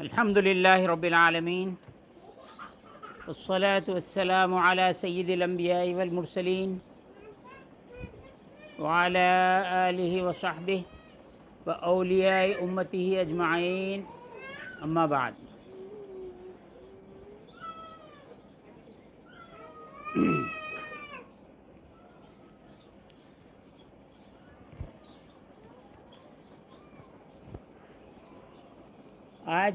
الحمد لله رب العالمين والصلاة والسلام على سيد الأنبياء والمرسلين وعلى آله وصحبه وأولياء أمته أجمعين أما بعد. آج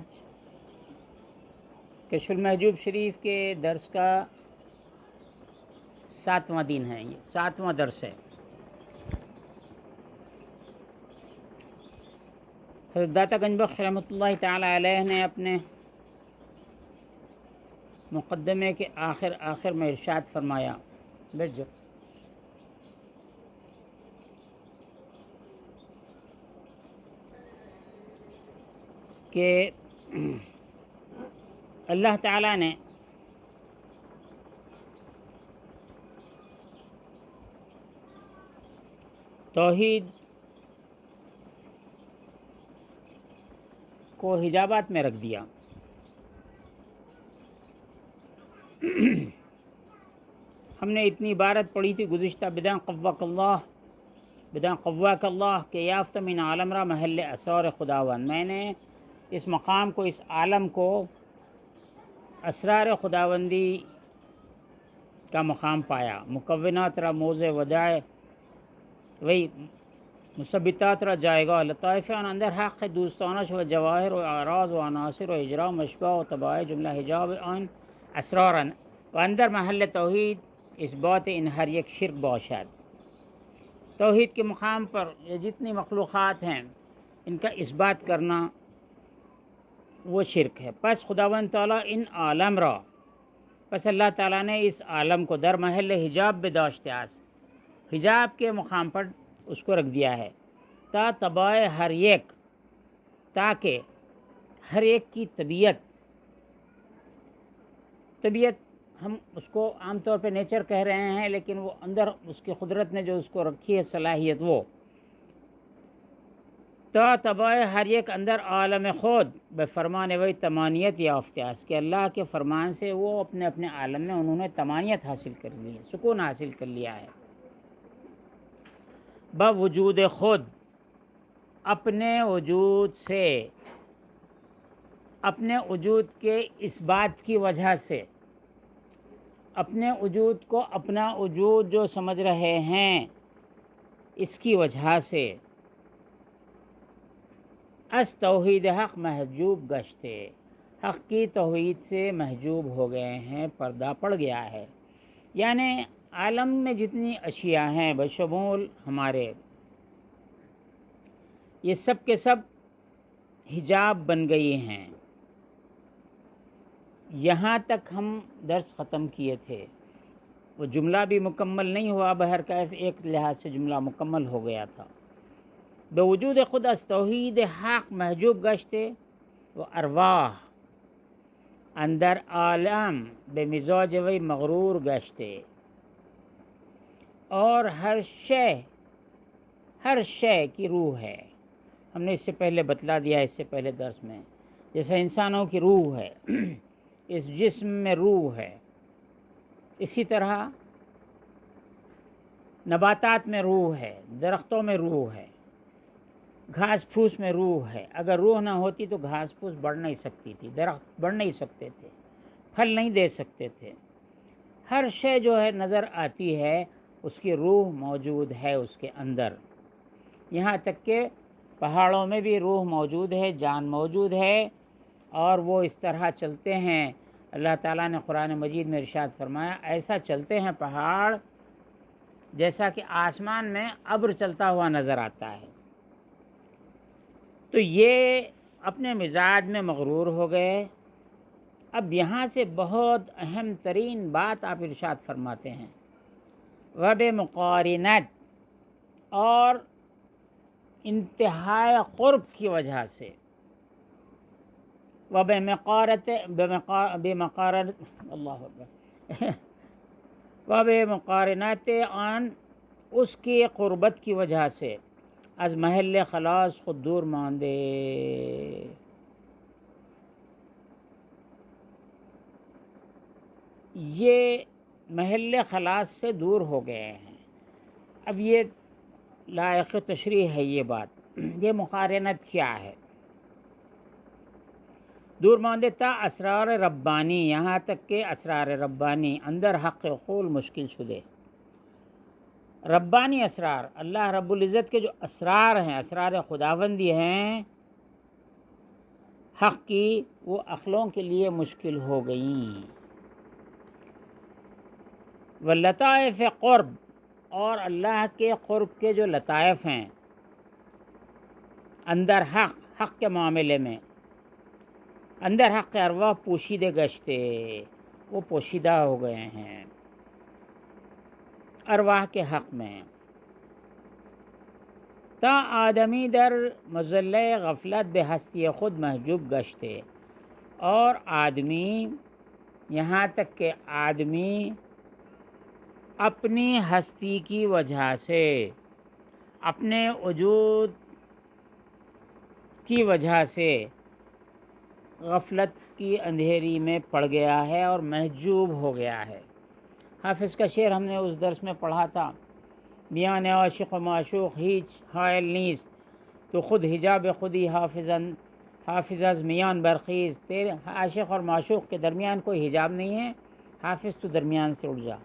کشف المحجوب شریف کے درس کا 7واں دن ہے، یہ 7واں درس ہے۔ حضرت داتا گنج بخش رحمۃ اللہ تعالی علیہ نے اپنے مقدمے کے آخر میں ارشاد فرمایا، بیٹھ جاؤ، کہ اللہ تعالیٰ نے توحید کو حجابات میں رکھ دیا۔ ہم نے اتنی عبارت پڑھی تھی گزشتہ بداں قواک اللہ کہ یافت من عالم را محل اسرار خداوند، میں نے اس مقام کو، اس عالم کو اسرار خداوندی کا مقام پایا۔ مکونات را موضع ودائے وہی مثبتات را جائے گا، لطائف اندر حق دوستانش و جواہر و اعراض و عناصر و اجرا و مشبہ و طبائع جملہ حجاب آن اسرارن و اندر محل توحید اس بات ان ہر یک شرک باشد۔ توحید کے مقام پر یہ جتنی مخلوقات ہیں ان کا اس بات کرنا وہ شرک ہے۔ پس خداوند تعالیٰ ان عالم را، پس اللہ تعالیٰ نے اس عالم کو در محل حجاب بداشتے است، حجاب کے مقام پر اس کو رکھ دیا ہے، تا طبائع ہر ایک، تاکہ ہر ایک کی طبیعت ہم اس کو عام طور پہ نیچر کہہ رہے ہیں، لیکن وہ اندر اس کی قدرت نے جو اس کو رکھی ہے صلاحیت، وہ تا طبائع ہر ایک اندر عالم خود بے فرمان وہی تمانیت یافتہ است، کہ اللہ کے فرمان سے وہ اپنے اپنے عالم میں انہوں نے تمانیت حاصل کر لی ہے، سکون حاصل کر لیا ہے۔ بوجود خود، اپنے وجود سے، اپنے وجود کے اس بات کی وجہ سے، اپنے وجود کو اپنا وجود جو سمجھ رہے ہیں اس کی وجہ سے، اس توحید حق محجوب گشتے، حق کی توحید سے محجوب ہو گئے ہیں، پردہ پڑ گیا ہے۔ یعنی عالم میں جتنی اشیاء ہیں بشمول ہمارے، یہ سب کے سب حجاب بن گئی ہیں۔ یہاں تک ہم درس ختم کیے تھے، وہ جملہ بھی مکمل نہیں ہوا، بہرکیف ایک لحاظ سے جملہ مکمل ہو گیا تھا۔ بے وجود خود از توحید حق محجوب گشتے و ارواح اندر عالم بے مزاج وی مغرور گشتے، اور ہر شے کی روح ہے۔ ہم نے اس سے پہلے بتلا دیا، اس سے پہلے درس میں، جیسے انسانوں کی روح ہے، اس جسم میں روح ہے، اسی طرح نباتات میں روح ہے، درختوں میں روح ہے، گھاس پھوس میں روح ہے۔ اگر روح نہ ہوتی تو گھاس پھوس بڑھ نہیں سکتی تھی، درخت بڑھ نہیں سکتے تھے، پھل نہیں دے سکتے تھے۔ ہر شے جو ہے نظر آتی ہے اس کی روح موجود ہے اس کے اندر، یہاں تک کہ پہاڑوں میں بھی روح موجود ہے، جان موجود ہے، اور وہ اس طرح چلتے ہیں۔ اللہ تعالیٰ نے قرآن مجید میں ارشاد فرمایا، ایسا چلتے ہیں پہاڑ جیسا کہ آسمان میں ابر چلتا ہوا نظر آتا ہے۔ تو یہ اپنے مزاج میں مغرور ہو گئے۔ اب یہاں سے بہت اہم ترین بات آپ ارشاد فرماتے ہیں، وَبِمُقَارِنَتْ، اور انتہائی قرب کی وجہ سے، وَبِمُقَارِنَتْ آن، اس کی قربت کی وجہ سے، از محل خلاص خود دور ماندے، یہ محل خلاص سے دور ہو گئے ہیں۔ اب یہ لائق تشریح ہے یہ بات، یہ مقارنت کیا ہے؟ دور ماندے تا اسرار ربانی، یہاں تک کہ اسرار ربانی اندر حق قول مشکل شدے۔ ربانی اسرار، اللہ رب العزت کے جو اسرار ہیں، اسرار خداوندی ہیں حق کی، وہ عقلوں کے لیے مشکل ہو گئیں۔ واللطائف قرب، اور اللہ کے قرب کے جو لطائف ہیں اندر حق کے معاملے میں، اندر حق کے ارواح پوشیدہ گشتے، وہ پوشیدہ ہو گئے ہیں ارواح کے حق میں۔ تا آدمی در مظلہ غفلت بے ہستی خود محجوب گشتے، اور آدمی، یہاں تک کہ آدمی اپنی ہستی کی وجہ سے، اپنے وجود کی وجہ سے غفلت کی اندھیری میں پڑ گیا ہے اور محجوب ہو گیا ہے۔ حافظ کا شعر ہم نے اس درس میں پڑھا تھا، میان عاشق و معشوق ہیچ حائل نیست، تو خود حجاب خودی حافظ از میان برخیز۔ تیرے عاشق اور معشوق کے درمیان کوئی حجاب نہیں ہے، حافظ تو درمیان سے اٹھ جا۔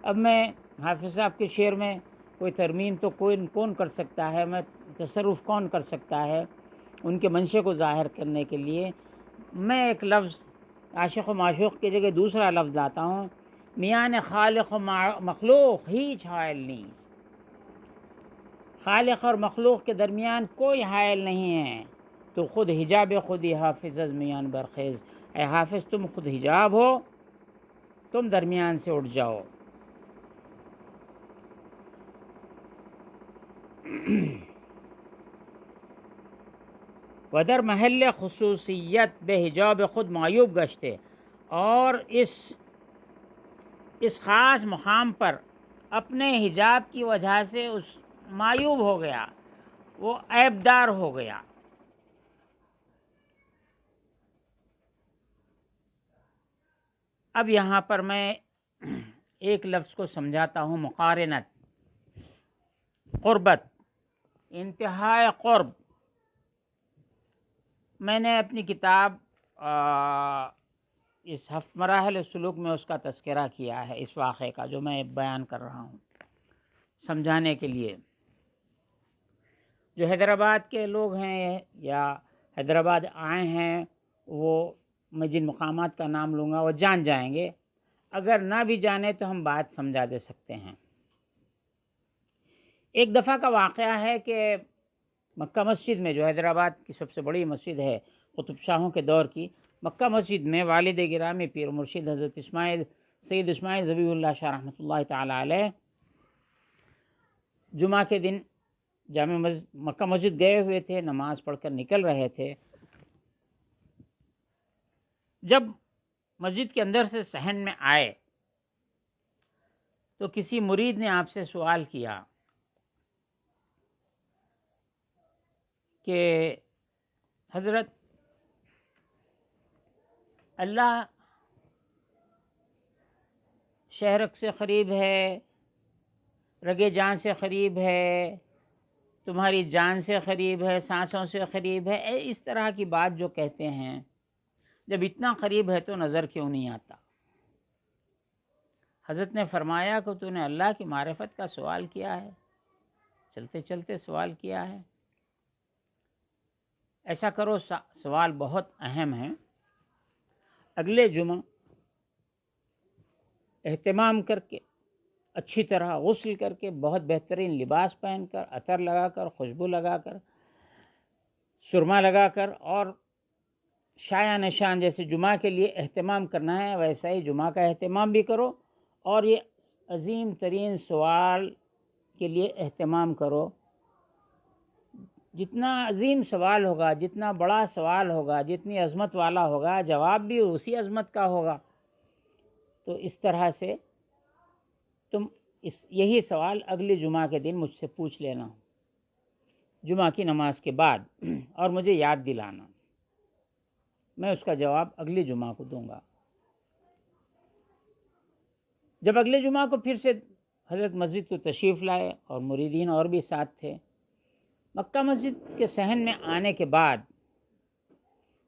اب میں حافظ صاحب کے شعر میں کوئی ترمیم تو کون کر سکتا ہے، میں تصرف کون کر سکتا ہے ان کے منشے کو ظاہر کرنے کے لیے؟ میں ایک لفظ عاشق و معشوق کی جگہ دوسرا لفظ لاتا ہوں، میان خالق و مخلوق ہیچ حائل نہیں۔ خالق اور مخلوق کے درمیان کوئی حائل نہیں ہے، تو خود حجاب خودی حافظ از میان برخیز۔ اے حافظ تم خود حجاب ہو، تم درمیان سے اٹھ جاؤ۔ ودر محل خصوصیت بے حجاب خود معیوب گشتے، اور اس خاص مقام پر اپنے حجاب کی وجہ سے اس معیوب ہو گیا، وہ عیبدار ہو گیا۔ اب یہاں پر میں ایک لفظ کو سمجھاتا ہوں، مقارنت، قربت، انتہائی قرب۔ میں نے اپنی کتاب اس مراحل سلوک میں اس کا تذکرہ کیا ہے، اس واقعے کا جو میں بیان کر رہا ہوں سمجھانے کے لیے۔ جو حیدرآباد کے لوگ ہیں یا حیدرآباد آئے ہیں، وہ میں جن مقامات کا نام لوں گا وہ جان جائیں گے، اگر نہ بھی جانے تو ہم بات سمجھا دے سکتے ہیں۔ ایک دفعہ کا واقعہ ہے کہ مکہ مسجد میں، جو حیدرآباد کی سب سے بڑی مسجد ہے قطب شاہوں کے دور کی، مکہ مسجد میں والد گرامی پیر مرشد حضرت سید اسماعیل ذبیح اللہ شاہ رحمۃ اللہ تعالی علیہ جمعہ کے دن مکہ مسجد گئے ہوئے تھے، نماز پڑھ کر نکل رہے تھے۔ جب مسجد کے اندر سے صحن میں آئے تو کسی مرید نے آپ سے سوال کیا کہ حضرت، اللہ شہرک سے قریب ہے، رگے جان سے قریب ہے، تمہاری جان سے قریب ہے، سانسوں سے قریب ہے، اس طرح کی بات جو کہتے ہیں، جب اتنا قریب ہے تو نظر کیوں نہیں آتا؟ حضرت نے فرمایا کہ تو نے اللہ کی معرفت کا سوال کیا ہے، چلتے چلتے سوال کیا ہے۔ ایسا کرو، سوال بہت اہم ہے، اگلے جمعہ اہتمام کر کے، اچھی طرح غسل کر کے، بہت بہترین لباس پہن کر، عطر لگا کر، خوشبو لگا کر، سرما لگا کر، اور شایان نشان جیسے جمعہ کے لیے اہتمام کرنا ہے ویسا ہی جمعہ کا اہتمام بھی کرو، اور یہ عظیم ترین سوال کے لیے اہتمام کرو۔ جتنا عظیم سوال ہوگا، جتنا بڑا سوال ہوگا، جتنی عظمت والا ہوگا، جواب بھی اسی عظمت کا ہوگا۔ تو اس طرح سے تم یہی سوال اگلی جمعہ کے دن مجھ سے پوچھ لینا، جمعہ کی نماز کے بعد، اور مجھے یاد دلانا، میں اس کا جواب اگلی جمعہ کو دوں گا۔ جب اگلے جمعہ کو پھر سے حضرت مسجد کو تشریف لائے اور مریدین اور بھی ساتھ تھے، مکہ مسجد کے صحن میں آنے کے بعد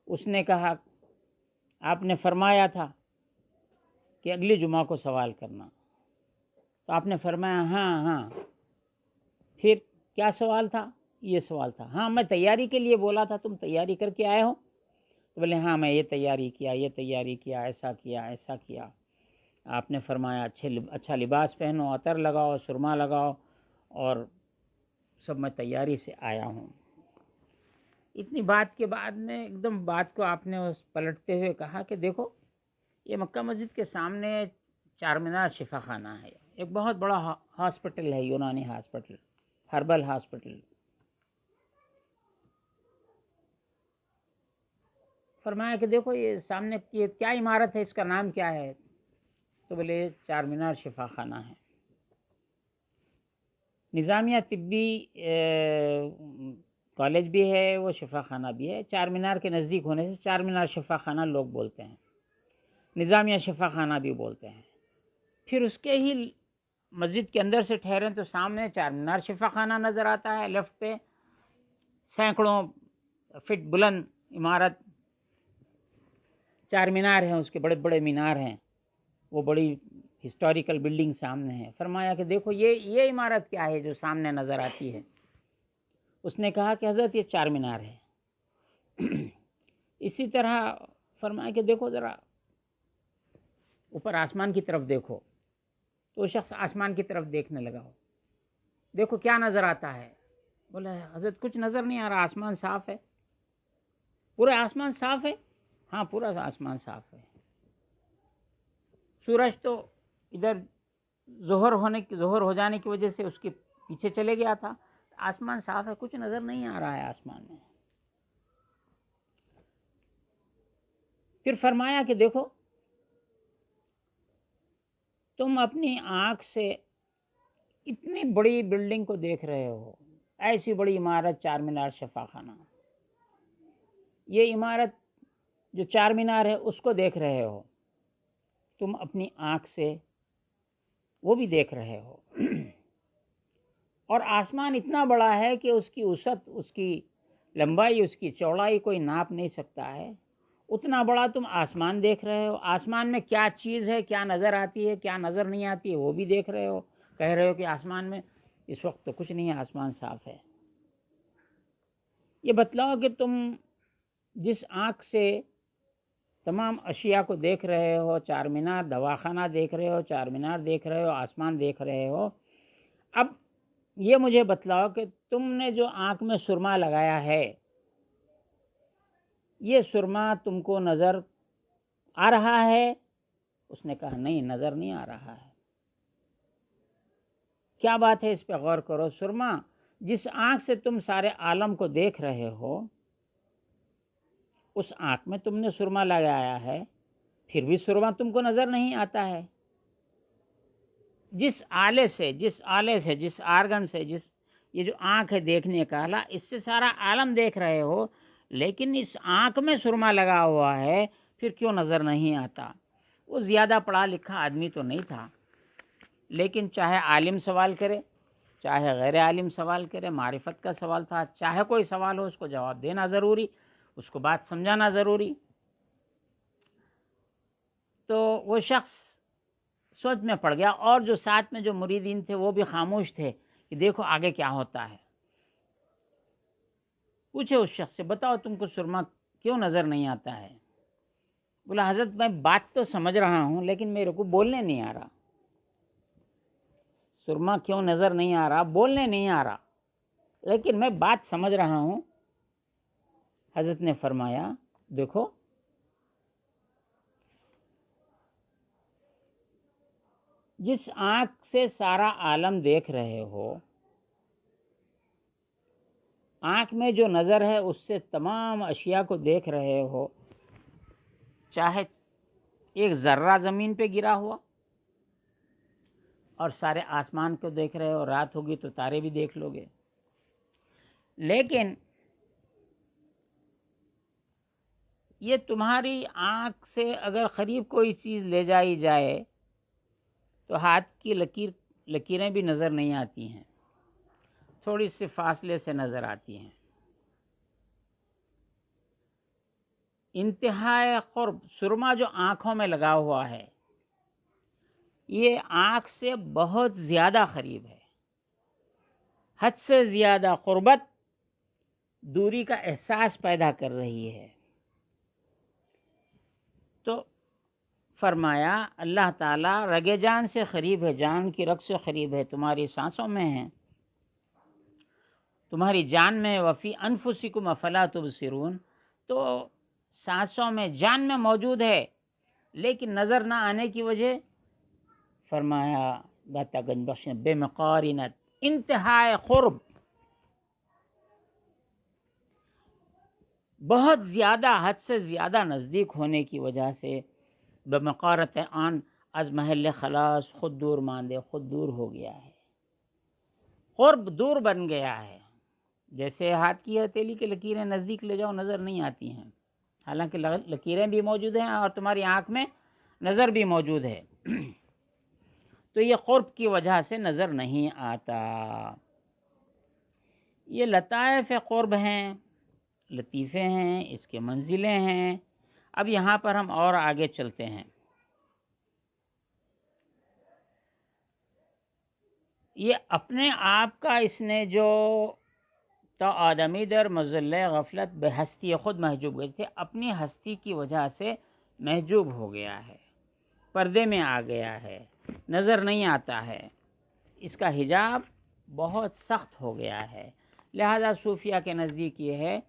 اس نے کہا آپ نے فرمایا تھا کہ اگلے جمعہ کو سوال کرنا، تو آپ نے فرمایا ہاں. پھر کیا سوال تھا؟ یہ سوال تھا، ہاں میں تیاری کے لیے بولا تھا، تم تیاری کر کے آئے ہو؟ تو بولے ہاں میں یہ تیاری کیا، ایسا کیا. آپ نے فرمایا اچھا لباس پہنو، عطر لگاؤ، سرما لگاؤ، اور سب میں تیاری سے آیا ہوں. اتنی بات کے بعد میں ایک دم بات کو آپ نے پلٹتے ہوئے کہا کہ دیکھو یہ مکہ مسجد کے سامنے چار مینار شفا خانہ ہے، ایک بہت بڑا ہاسپٹل ہے، یونانی ہاسپٹل، ہربل ہاسپٹل. فرمایا کہ دیکھو یہ سامنے یہ کیا عمارت ہے، اس کا نام کیا ہے؟ تو بولے چار مینار شفا خانہ ہے. نظامیہ طبی کالج بھی ہے، وہ شفا خانہ بھی ہے. چار مینار کے نزدیک ہونے سے چار مینار شفا خانہ لوگ بولتے ہیں، نظامیہ شفا خانہ بھی بولتے ہیں. پھر اس کے ہی مسجد کے اندر سے ٹھہریں تو سامنے چار مینار شفا خانہ نظر آتا ہے، لیفٹ پہ سینکڑوں فٹ بلند عمارت چار مینار ہیں، اس کے بڑے بڑے مینار ہیں، وہ بڑی ہسٹوریکل بلڈنگ سامنے ہے. فرمایا کہ دیکھو یہ عمارت کیا ہے جو سامنے نظر آتی ہے؟ اس نے کہا کہ حضرت یہ چار مینار ہے. اسی طرح فرمایا کہ دیکھو ذرا اوپر آسمان کی طرف دیکھو. تو وہ شخص آسمان کی طرف دیکھنے لگا، دیکھو کیا نظر آتا ہے؟ بولا حضرت کچھ نظر نہیں آ رہا، آسمان صاف ہے. پورا آسمان صاف ہے؟ ہاں پورا آسمان صاف ہے. سورج تو ادھر ظہر ہو جانے کی وجہ سے اس کے پیچھے چلے گیا تھا. آسمان صاف ہے، کچھ نظر نہیں آ رہا ہے آسمان میں. پھر فرمایا کہ دیکھو تم اپنی آنکھ سے اتنی بڑی بلڈنگ کو دیکھ رہے ہو، ایسی بڑی عمارت چار مینار شفا خانہ، یہ عمارت جو چار مینار ہے اس کو دیکھ رہے ہو تم اپنی آنکھ سے، وہ بھی دیکھ رہے ہو. اور آسمان اتنا بڑا ہے کہ اس کی وسعت، اس کی لمبائی، اس کی چوڑائی کوئی ناپ نہیں سکتا ہے. اتنا بڑا تم آسمان دیکھ رہے ہو، آسمان میں کیا چیز ہے، کیا نظر آتی ہے، کیا نظر نہیں آتی ہے، وہ بھی دیکھ رہے ہو. کہہ رہے ہو کہ آسمان میں اس وقت تو کچھ نہیں ہے، آسمان صاف ہے. یہ بتلاؤ کہ تم جس آنکھ سے تمام اشیاء کو دیکھ رہے ہو، چار مینار دواخانہ دیکھ رہے ہو، چار مینار دیکھ رہے ہو، آسمان دیکھ رہے ہو، اب یہ مجھے بتلاؤ کہ تم نے جو آنکھ میں سرما لگایا ہے، یہ سرما تم کو نظر آ رہا ہے؟ اس نے کہا نہیں، نظر نہیں آ رہا ہے. کیا بات ہے؟ اس پہ غور کرو. سرما جس آنکھ سے تم سارے عالم کو دیکھ رہے ہو، اس آنکھ میں تم نے سرما لگایا ہے، پھر بھی سرما تم کو نظر نہیں آتا ہے. جس آلے سے، جس آرگن سے، یہ جو آنکھ ہے دیکھنے کا آلہ، اس سے سارا عالم دیکھ رہے ہو، لیکن اس آنکھ میں سرما لگا ہوا ہے، پھر کیوں نظر نہیں آتا؟ وہ زیادہ پڑھا لکھا آدمی تو نہیں تھا، لیکن چاہے عالم سوال کرے، چاہے غیر عالم سوال کرے، معرفت کا سوال تھا، چاہے کوئی سوال ہو اس کو جواب دینا ضروری، اس کو بات سمجھانا ضروری. تو وہ شخص سوچ میں پڑ گیا، اور جو ساتھ میں جو مریدین تھے وہ بھی خاموش تھے کہ دیکھو آگے کیا ہوتا ہے. پوچھے اس شخص سے، بتاؤ تم کو سرما کیوں نظر نہیں آتا ہے؟ بولا حضرت میں بات تو سمجھ رہا ہوں لیکن میرے کو بولنے نہیں آ رہا. سرما کیوں نظر نہیں آ رہا؟ بولنے نہیں آ رہا، لیکن میں بات سمجھ رہا ہوں. حضرت نے فرمایا دیکھو جس آنکھ سے سارا عالم دیکھ رہے ہو، آنکھ میں جو نظر ہے اس سے تمام اشیاء کو دیکھ رہے ہو، چاہے ایک ذرہ زمین پہ گرا ہوا، اور سارے آسمان کو دیکھ رہے ہو، رات ہوگی تو تارے بھی دیکھ لو گے، لیکن یہ تمہاری آنکھ سے اگر قریب کوئی چیز لے جائی جائے تو ہاتھ کی لکیریں بھی نظر نہیں آتی ہیں، تھوڑی سی فاصلے سے نظر آتی ہیں۔ انتہائی قرب، سرما جو آنکھوں میں لگا ہوا ہے یہ آنکھ سے بہت زیادہ قریب ہے، حد سے زیادہ قربت دوری کا احساس پیدا کر رہی ہے۔ تو فرمایا اللہ تعالیٰ رگے جان سے قریب ہے، جان کی رگ سے قریب ہے، تمہاری سانسوں میں ہے، تمہاری جان میں، وفی انفسکم افلا تبصرون، تو سانسوں میں، جان میں موجود ہے، لیکن نظر نہ آنے کی وجہ فرمایا داتا گنج بخش نے بے مقارنت، انتہائی قرب، بہت زیادہ، حد سے زیادہ نزدیک ہونے کی وجہ سے بمقارت آن از محل خلاص خود دور ماندے، خود دور ہو گیا ہے، قرب دور بن گیا ہے۔ جیسے ہاتھ کی ہتھیلی کی لکیریں نزدیک لے جاؤ نظر نہیں آتی ہیں، حالانکہ لکیریں بھی موجود ہیں اور تمہاری آنکھ میں نظر بھی موجود ہے، تو یہ قرب کی وجہ سے نظر نہیں آتا۔ یہ لطائف قرب ہیں، لطیفے ہیں، اس کے منزلیں ہیں۔ اب یہاں پر ہم اور آگے چلتے ہیں۔ یہ اپنے آپ کا اس نے جو تو آدمی در مظلہ غفلت بے ہستی خود محجوب گئے تھے، اپنی ہستی کی وجہ سے محجوب ہو گیا ہے، پردے میں آ گیا ہے، نظر نہیں آتا ہے، اس کا حجاب بہت سخت ہو گیا ہے۔ لہذا صوفیہ کے نزدیک یہ ہے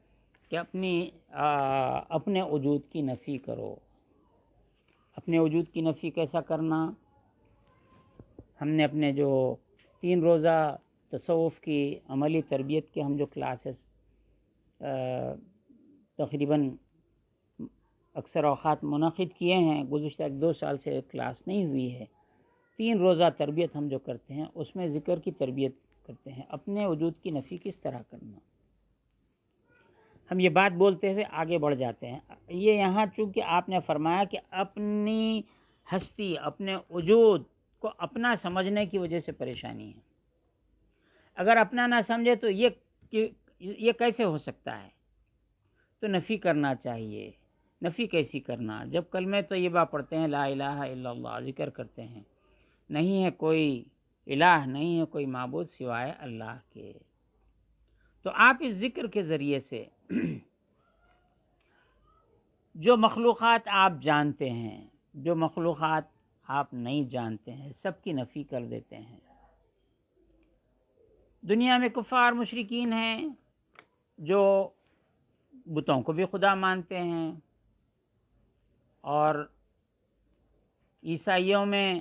کہ اپنے وجود کی نفی کرو۔ اپنے وجود کی نفی کیسا کرنا؟ ہم نے اپنے جو 3 روزہ تصوف کی عملی تربیت کے ہم جو کلاسز تقریباً اکثر اوقات منعقد کیے ہیں، گزشتہ 1-2 سال سے کلاس نہیں ہوئی ہے، 3 روزہ تربیت ہم جو کرتے ہیں اس میں ذکر کی تربیت کرتے ہیں، اپنے وجود کی نفی کس طرح کرنا۔ ہم یہ بات بولتے ہوئے آگے بڑھ جاتے ہیں۔ یہ یہاں چونکہ آپ نے فرمایا کہ اپنی ہستی، اپنے وجود کو اپنا سمجھنے کی وجہ سے پریشانی ہے۔ اگر اپنا نہ سمجھے تو یہ کیسے ہو سکتا ہے؟ تو نفی کرنا چاہیے۔ نفی کیسی کرنا؟ جب کلمہ طیبہ پڑھتے ہیں، لا الہ الا اللہ ذکر کرتے ہیں، نہیں ہے کوئی الہ، نہیں ہے کوئی معبود سوائے اللہ کے، تو آپ اس ذکر کے ذریعے سے جو مخلوقات آپ جانتے ہیں، جو مخلوقات آپ نہیں جانتے ہیں، سب کی نفی کر دیتے ہیں۔ دنیا میں کفار مشرکین ہیں جو بتوں کو بھی خدا مانتے ہیں، اور عیسائیوں میں،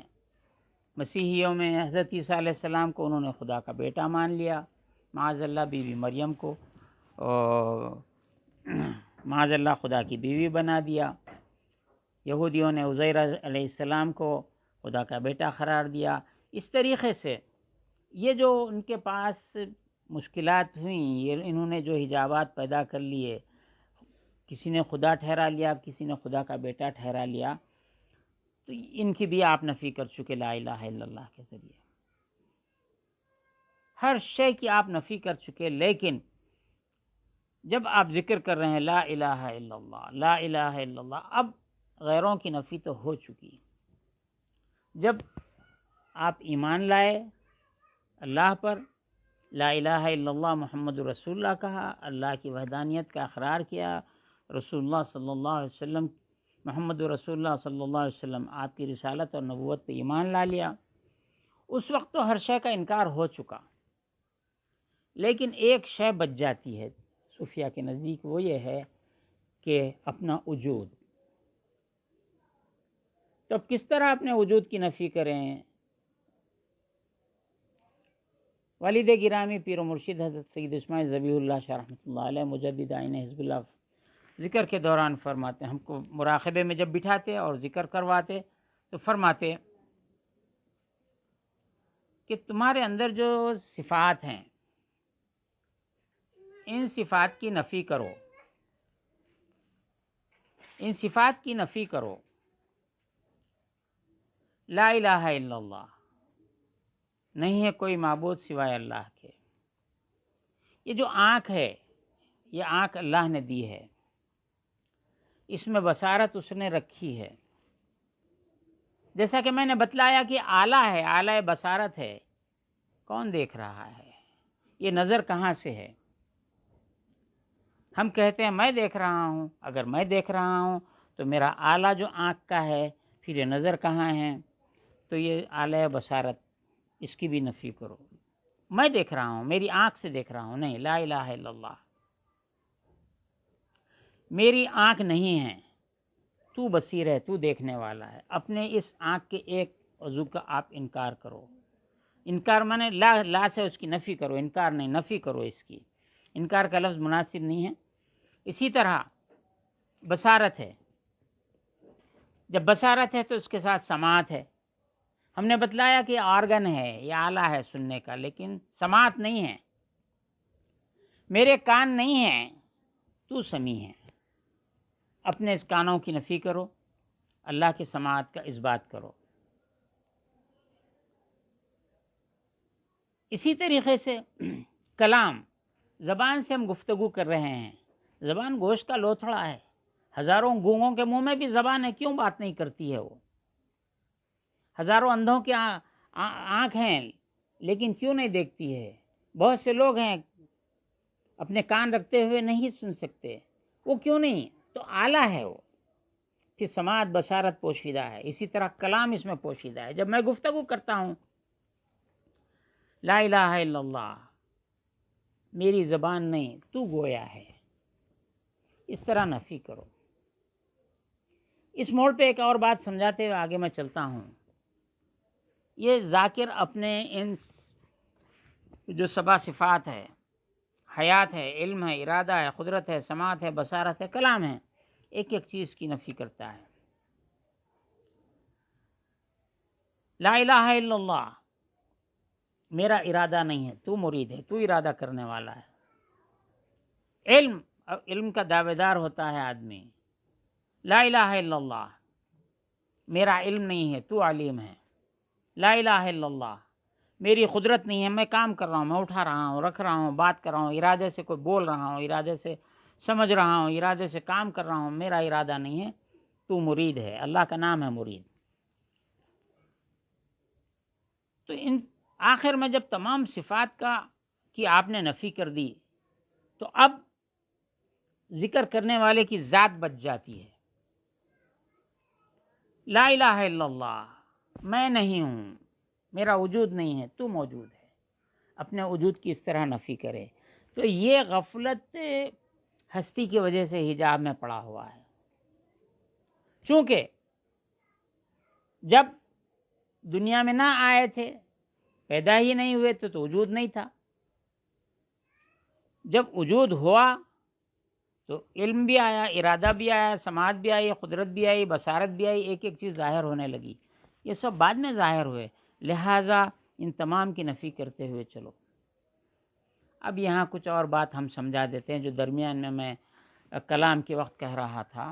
مسیحیوں میں حضرت عیسیٰ علیہ السلام کو انہوں نے خدا کا بیٹا مان لیا، معاذ اللہ بی بی مریم کو معاذ اللہ خدا کی بیوی بنا دیا۔ یہودیوں نے عزیر علیہ السلام کو خدا کا بیٹا قرار دیا۔ اس طریقے سے یہ جو ان کے پاس مشکلات ہوئیں، یہ انہوں نے جو حجابات پیدا کر لیے، کسی نے خدا ٹھہرا لیا، کسی نے خدا کا بیٹا ٹھہرا لیا، تو ان کی بھی آپ نفی کر چکے لا الہ الا اللہ کے ذریعے۔ ہر شے کی آپ نفی کر چکے، لیکن جب آپ ذکر کر رہے ہیں لا الہ الا اللہ، لا الہ الا اللہ، اب غیروں کی نفی تو ہو چکی۔ جب آپ ایمان لائے اللہ پر، لا الہ الا اللہ محمد رسول اللہ کہا، اللہ کی وحدانیت کا اقرار کیا، رسول اللہ صلی اللہ علیہ وسلم، محمد رسول اللہ صلی اللہ علیہ وسلم آپ کی رسالت اور نبوت پہ ایمان لا لیا، اس وقت تو ہر شے کا انکار ہو چکا، لیکن ایک شے بچ جاتی ہے صوفیہ کے نزدیک، وہ یہ ہے کہ اپنا وجود۔ تو اب کس طرح اپنے وجود کی نفی کریں؟ والد گرامی پیر و مرشد حضرت سید اسماعیل ذبیح اللہ شاہ رحمۃ اللہ علیہ مجدد آئین حزب اللہ ذکر کے دوران فرماتے، ہم کو مراقبے میں جب بٹھاتے اور ذکر کرواتے تو فرماتے کہ تمہارے اندر جو صفات ہیں ان صفات کی نفی کرو، ان صفات کی نفی کرو، لا الہ الا اللہ، نہیں ہے کوئی معبود سوائے اللہ کے۔ یہ جو آنکھ ہے، یہ آنکھ اللہ نے دی ہے، اس میں بصارت اس نے رکھی ہے۔ جیسا کہ میں نے بتلایا کہ آلہ ہے، آلہ بصارت ہے، کون دیکھ رہا ہے؟ یہ نظر کہاں سے ہے؟ ہم کہتے ہیں میں دیکھ رہا ہوں، اگر میں دیکھ رہا ہوں تو میرا آلہ جو آنکھ کا ہے، پھر یہ نظر کہاں ہے؟ تو یہ آلہ بصارت، اس کی بھی نفی کرو۔ میں دیکھ رہا ہوں، میری آنکھ سے دیکھ رہا ہوں، نہیں، لا الہ الا اللہ۔ میری آنکھ نہیں ہے، تو بصیر ہے، تو دیکھنے والا ہے۔ اپنے اس آنکھ کے ایک عضو کا آپ انکار کرو۔ انکار مانے لا سے اس کی نفی کرو، انکار نہیں، نفی کرو اس کی۔ انکار کا لفظ مناسب نہیں ہے۔ اسی طرح بصارت ہے، جب بصارت ہے تو اس کے ساتھ سماعت ہے۔ ہم نے بتلایا کہ آرگن ہے، یہ آلہ ہے سننے کا، لیکن سماعت نہیں ہے۔ میرے کان نہیں ہیں، تو سمیع ہے۔ اپنے اس کانوں کی نفی کرو، اللہ کی سماعت کا اثبات کرو۔ اسی طریقے سے کلام، زبان سے ہم گفتگو کر رہے ہیں، زبان گوشت کا لوتھڑا ہے، ہزاروں گونگوں کے منہ میں بھی زبان ہے، کیوں بات نہیں کرتی ہے؟ وہ ہزاروں اندھوں کی آنکھ ہیں، لیکن کیوں نہیں دیکھتی ہے؟ بہت سے لوگ ہیں اپنے کان رکھتے ہوئے نہیں سن سکتے، وہ کیوں نہیں؟ تو آلہ ہے وہ۔ پھر سماعت بصارت پوشیدہ ہے، اسی طرح کلام اس میں پوشیدہ ہے۔ جب میں گفتگو کرتا ہوں لا الہ الا اللہ، میری زبان نہیں، تو گویا ہے، اس طرح نفی کرو۔ اس موڑ پہ ایک اور بات سمجھاتے ہوئے آگے میں چلتا ہوں۔ یہ ذاکر اپنے ان جو سبع صفات ہے، حیات ہے، علم ہے، ارادہ ہے، قدرت ہے، سماعت ہے، بصارت ہے، کلام ہے، ایک ایک چیز کی نفی کرتا ہے۔ لا الہ الا اللہ، میرا ارادہ نہیں ہے، تو مرید ہے، تو ارادہ کرنے والا ہے۔ علم کا دعوے دار ہوتا ہے آدمی، لا الہ الا اللہ، میرا علم نہیں ہے، تو علیم ہے۔ لا الہ الا اللہ، میری قدرت نہیں ہے، میں کام کر رہا ہوں، میں اٹھا رہا ہوں، رکھ رہا ہوں، بات کر رہا ہوں، ارادے سے کوئی بول رہا ہوں، ارادے سے سمجھ رہا ہوں، ارادے سے کام کر رہا ہوں، میرا ارادہ نہیں ہے، تو مرید ہے۔ اللہ کا نام ہے مرید۔ تو ان آخر میں جب تمام صفات کی آپ نے نفی کر دی، تو اب ذکر کرنے والے کی ذات بچ جاتی ہے۔ لا الہ الا اللہ، میں نہیں ہوں، میرا وجود نہیں ہے، تو موجود ہے۔ اپنے وجود کی اس طرح نفی کرے تو یہ غفلت ہستی کی وجہ سے حجاب میں پڑا ہوا ہے۔ چونکہ جب دنیا میں نہ آئے تھے، پیدا ہی نہیں ہوئے تو وجود نہیں تھا۔ جب وجود ہوا تو علم بھی آیا، ارادہ بھی آیا، سماعت بھی آئی، قدرت بھی آئی، بصارت بھی آئی، ایک ایک چیز ظاہر ہونے لگی۔ یہ سب بعد میں ظاہر ہوئے، لہٰذا ان تمام کی نفی کرتے ہوئے چلو۔ اب یہاں کچھ اور بات ہم سمجھا دیتے ہیں جو درمیان میں کلام کے وقت کہہ رہا تھا۔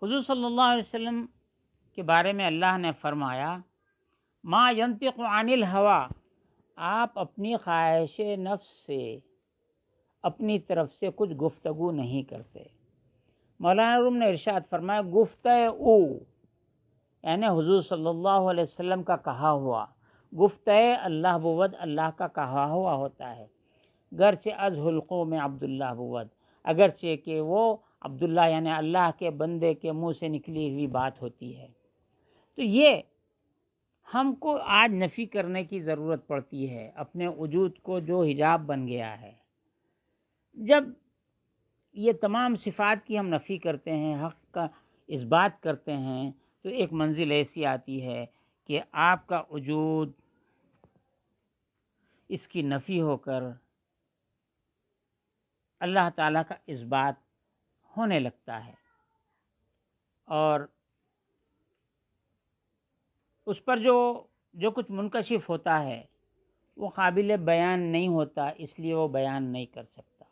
حضور صلی اللہ علیہ وسلم کے بارے میں اللہ نے فرمایا ما ینطق عن الہوا، آپ اپنی خواہش نفس سے اپنی طرف سے کچھ گفتگو نہیں کرتے۔ مولانا روم نے ارشاد فرمایا گفتگو یعنی حضور صلی اللہ علیہ وسلم کا کہا ہوا، گفتگو اللہ بود اللہ کا کہا ہوا ہوتا ہے، گرچہ از حلقوں میں عبداللہ بود، اگرچہ کہ وہ عبداللہ یعنی اللہ کے بندے کے منہ سے نکلی ہوئی بات ہوتی ہے۔ تو یہ ہم کو آج نفی کرنے کی ضرورت پڑتی ہے، اپنے وجود کو جو حجاب بن گیا ہے۔ جب یہ تمام صفات کی ہم نفی کرتے ہیں، حق کا اس بات کرتے ہیں، تو ایک منزل ایسی آتی ہے کہ آپ کا وجود اس کی نفی ہو کر اللہ تعالیٰ کا اس بات ہونے لگتا ہے، اور اس پر جو کچھ منکشف ہوتا ہے وہ قابل بیان نہیں ہوتا، اس لیے وہ بیان نہیں کر سکتا۔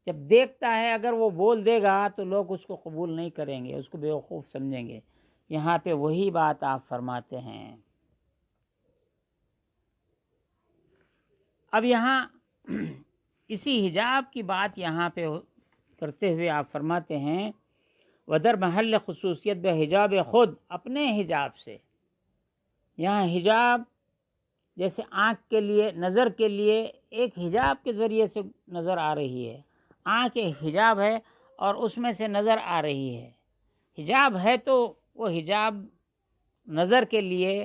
جب دیکھتا ہے، اگر وہ بول دے گا تو لوگ اس کو قبول نہیں کریں گے، اس کو بیوقوف سمجھیں گے، یہاں پہ وہی بات آپ فرماتے ہیں. اب یہاں اسی حجاب کی بات یہاں پہ کرتے ہوئے آپ فرماتے ہیں ودر محل خصوصیت بے حجاب خود، اپنے حجاب سے. یہاں حجاب جیسے آنکھ کے لیے، نظر کے لیے ایک حجاب کے ذریعے سے نظر آ رہی ہے. آنکھ ایک حجاب ہے اور اس میں سے نظر آ رہی ہے. حجاب ہے تو وہ حجاب نظر کے لیے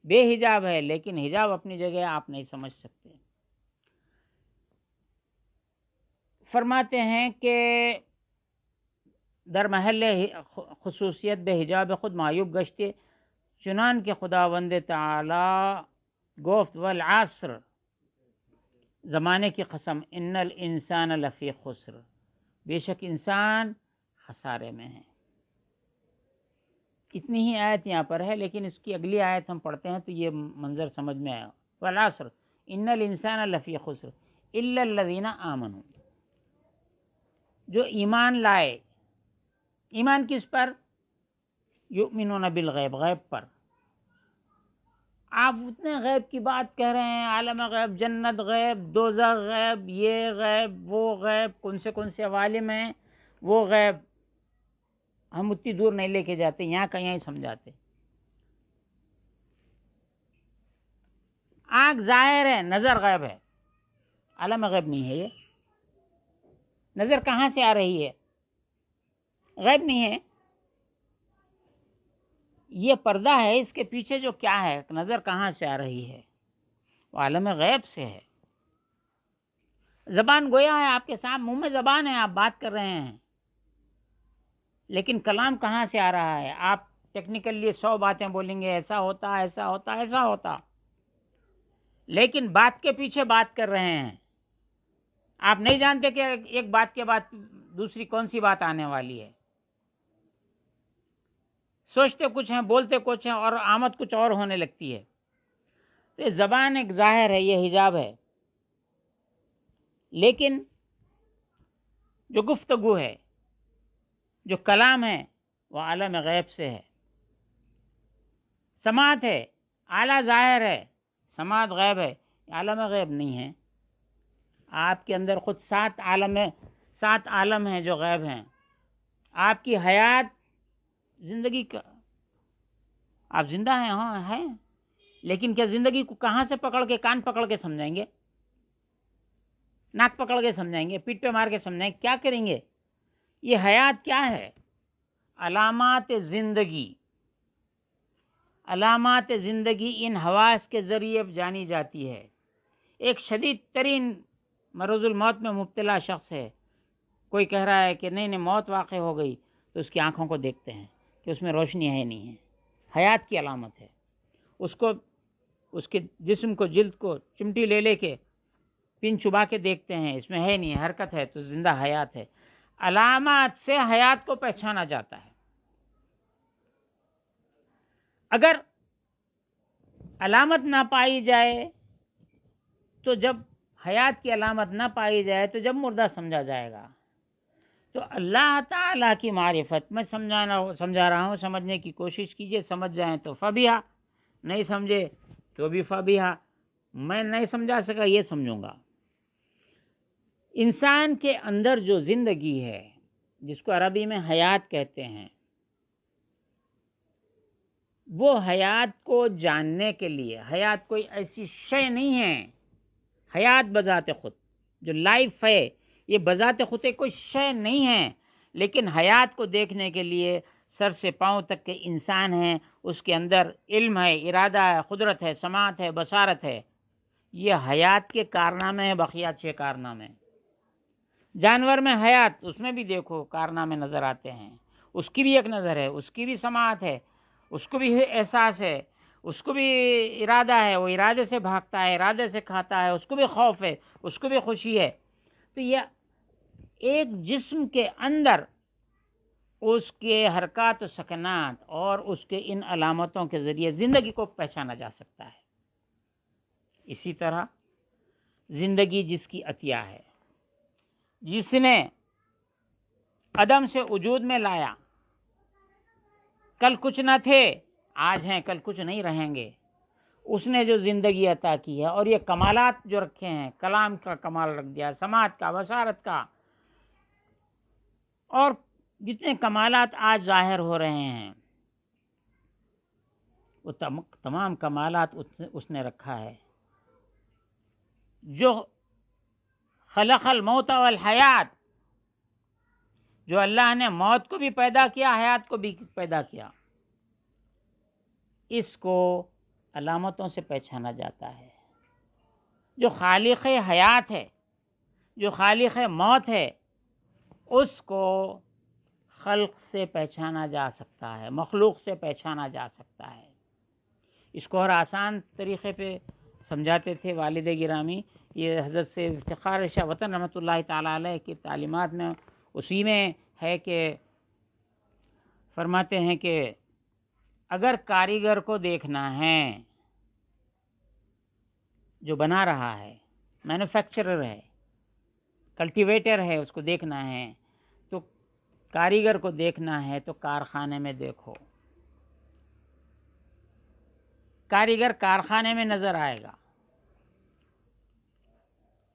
بے حجاب ہے، لیکن حجاب اپنی جگہ آپ نہیں سمجھ سکتے. فرماتے ہیں کہ در محل خصوصیت بے حجاب خود معیوب گشتے، چنان کہ خداوند تعالی گفت والعصر، زمانے کی قسم، ان الانسان لفی خسر، بے شک انسان خسارے میں ہے. اتنی ہی آیت یہاں پر ہے، لیکن اس کی اگلی آیت ہم پڑھتے ہیں تو یہ منظر سمجھ میں آیا. والعصر ان الانسان لفی خسر الا الذین آمنوا، جو ایمان لائے. ایمان کس پر؟ یؤمنون بالغیب، غیب پر. آپ اتنے غیب کی بات کہہ رہے ہیں، عالم غیب، جنت غیب، دوزخ غیب، یہ غیب، وہ غیب، کون سے عوالم ہیں، وہ غیب. ہم اتنی دور نہیں لے کے جاتے، یہاں کا یہیں سمجھاتے. آنکھ ظاہر ہے، نظر غیب ہے. عالم غیب نہیں ہے یہ. نظر کہاں سے آ رہی ہے؟ غیب نہیں ہے. یہ پردہ ہے، اس کے پیچھے جو کیا ہے، نظر کہاں سے آ رہی ہے؟ وہ عالم غیب سے ہے. زبان گویا ہے آپ کے سامنے، منہ میں زبان ہے، آپ بات کر رہے ہیں، لیکن کلام کہاں سے آ رہا ہے؟ آپ ٹیکنیکلی 100 باتیں بولیں گے، ایسا ہوتا، ایسا ہوتا، ایسا ہوتا، لیکن بات کے پیچھے بات کر رہے ہیں. آپ نہیں جانتے کہ ایک بات کے بعد دوسری کون سی بات آنے والی ہے. سوچتے کچھ ہیں، بولتے کچھ ہیں، اور آمد کچھ اور ہونے لگتی ہے. تو زبان ایک ظاہر ہے، یہ حجاب ہے، لیکن جو گفتگو ہے، جو کلام ہے، وہ عالم غیب سے ہے. سماعت ہے، اعلیٰ ظاہر ہے، سماعت غیب ہے. عالم غیب نہیں ہے. آپ کے اندر خود 7 عالم ہیں جو غیب ہیں. آپ کی حیات، زندگی کا، آپ زندہ ہیں، ہاں ہیں، لیکن کیا زندگی کو کہاں سے پکڑ کے، کان پکڑ کے سمجھائیں گے، ناک پکڑ کے سمجھائیں گے، پیٹ پہ مار کے سمجھائیں گے؟ کیا کریں گے؟ یہ حیات کیا ہے؟ علامات زندگی. علامات زندگی ان حواس کے ذریعے جانی جاتی ہے. ایک شدید ترین مرض الموت میں مبتلا شخص ہے، کوئی کہہ رہا ہے کہ نہیں موت واقع ہو گئی، تو اس کی آنکھوں کو دیکھتے ہیں کہ اس میں روشنی ہے نہیں ہے. حیات کی علامت ہے. اس کو، اس کے جسم کو، جلد کو چمٹی لے کے پن چبا کے دیکھتے ہیں، اس میں ہے نہیں، حرکت ہے، تو زندہ حیات ہے. علامات سے حیات کو پہچانا جاتا ہے. اگر علامت نہ پائی جائے تو، جب حیات کی علامت نہ پائی جائے تو جب مردہ سمجھا جائے گا. تو اللہ تعالیٰ کی معرفت میں سمجھا رہا ہوں، سمجھنے کی کوشش کیجئے. سمجھ جائیں تو فبیہا، نہیں سمجھے تو بھی فبیہا. میں نہیں سمجھا سکا، یہ سمجھوں گا. انسان کے اندر جو زندگی ہے، جس کو عربی میں حیات کہتے ہیں، وہ حیات کو جاننے کے لیے، حیات کوئی ایسی شے نہیں ہے. حیات بذات خود، جو لائف ہے، یہ بذات خود کوئی شے نہیں ہے، لیکن حیات کو دیکھنے کے لیے سر سے پاؤں تک کے انسان ہیں. اس کے اندر علم ہے، ارادہ ہے، قدرت ہے، سماعت ہے، بصارت ہے. یہ حیات کے کارنامے ہیں، بقیہ 6 کارنامے. جانور میں حیات، اس میں بھی دیکھو کارنامے نظر آتے ہیں. اس کی بھی ایک نظر ہے، اس کی بھی سماعت ہے، اس کو بھی احساس ہے، اس کو بھی ارادہ ہے، وہ ارادے سے بھاگتا ہے، ارادے سے کھاتا ہے، اس کو بھی خوف ہے، اس کو بھی خوشی ہے. تو یہ ایک جسم کے اندر اس کے حرکات و سکنات اور اس کے ان علامتوں کے ذریعے زندگی کو پہچانا جا سکتا ہے. اسی طرح زندگی جس کی عطیہ ہے، جس نے عدم سے وجود میں لایا، کل کچھ نہ تھے، آج ہیں، کل کچھ نہیں رہیں گے، اس نے جو زندگی عطا کی ہے اور یہ کمالات جو رکھے ہیں، کلام کا کمال رکھ دیا، سماعت کا، بصارت کا، اور جتنے کمالات آج ظاہر ہو رہے ہیں وہ تمام کمالات اس نے رکھا ہے۔ جو خلق الموت والحیات، جو اللہ نے موت کو بھی پیدا کیا، حیات کو بھی پیدا کیا، اس کو علامتوں سے پہچانا جاتا ہے۔ جو خالق حیات ہے، جو خالق موت ہے، اس کو خلق سے پہچانا جا سکتا ہے، مخلوق سے پہچانا جا سکتا ہے۔ اس کو اور آسان طریقے پہ سمجھاتے تھے والد گرامی، یہ حضرت سے افتخار شاہ وطن رحمۃ اللہ تعالیٰ علیہ کی تعلیمات میں اسی میں ہے کہ فرماتے ہیں کہ اگر کاریگر کو دیکھنا ہے جو بنا رہا ہے، مینوفیکچرر ہے، کلٹیویٹر ہے، اس کو دیکھنا ہے تو کاریگر کو دیکھنا ہے تو کارخانے میں دیکھو، کاریگر کارخانے میں نظر آئے گا۔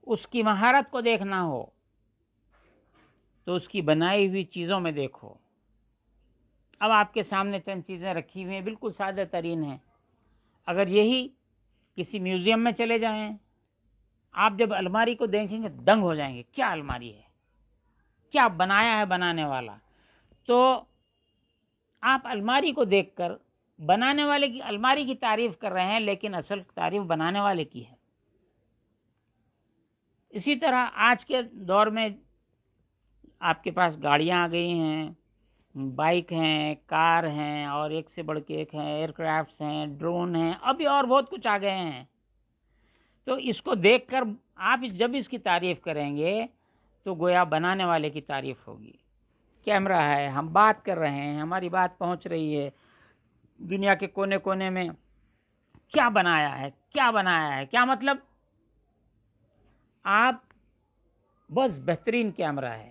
اس کی مہارت کو دیکھنا ہو تو اس کی بنائی ہوئی چیزوں میں دیکھو۔ اب آپ کے سامنے چند چیزیں رکھی ہوئی ہیں، بالکل سادہ ترین ہیں، اگر یہی کسی میوزیم میں چلے جائیں، آپ جب الماری کو دیکھیں گے دنگ ہو جائیں گے، کیا الماری ہے، کیا بنایا ہے بنانے والا۔ تو آپ الماری کو دیکھ کر بنانے والے کی الماری کی تعریف کر رہے ہیں، لیکن اصل تعریف بنانے والے کی ہے۔ اسی طرح آج کے دور میں آپ کے پاس گاڑیاں آ گئی ہیں، بائک ہیں، کار ہیں، اور ایک سے بڑھ کے ایک ہیں، ایئر کرافٹس ہیں، ڈرون ہیں، ابھی اور بہت کچھ آ گئے ہیں۔ تو اس کو دیکھ کر آپ جب اس کی تعریف کریں گے تو گویا بنانے والے کی تعریف ہوگی۔ کیمرہ ہے، ہم بات کر رہے ہیں، ہماری بات پہنچ رہی ہے دنیا کے کونے کونے میں، کیا بنایا ہے، کیا بنایا ہے، کیا مطلب؟ آپ بس بہترین کیمرہ ہے،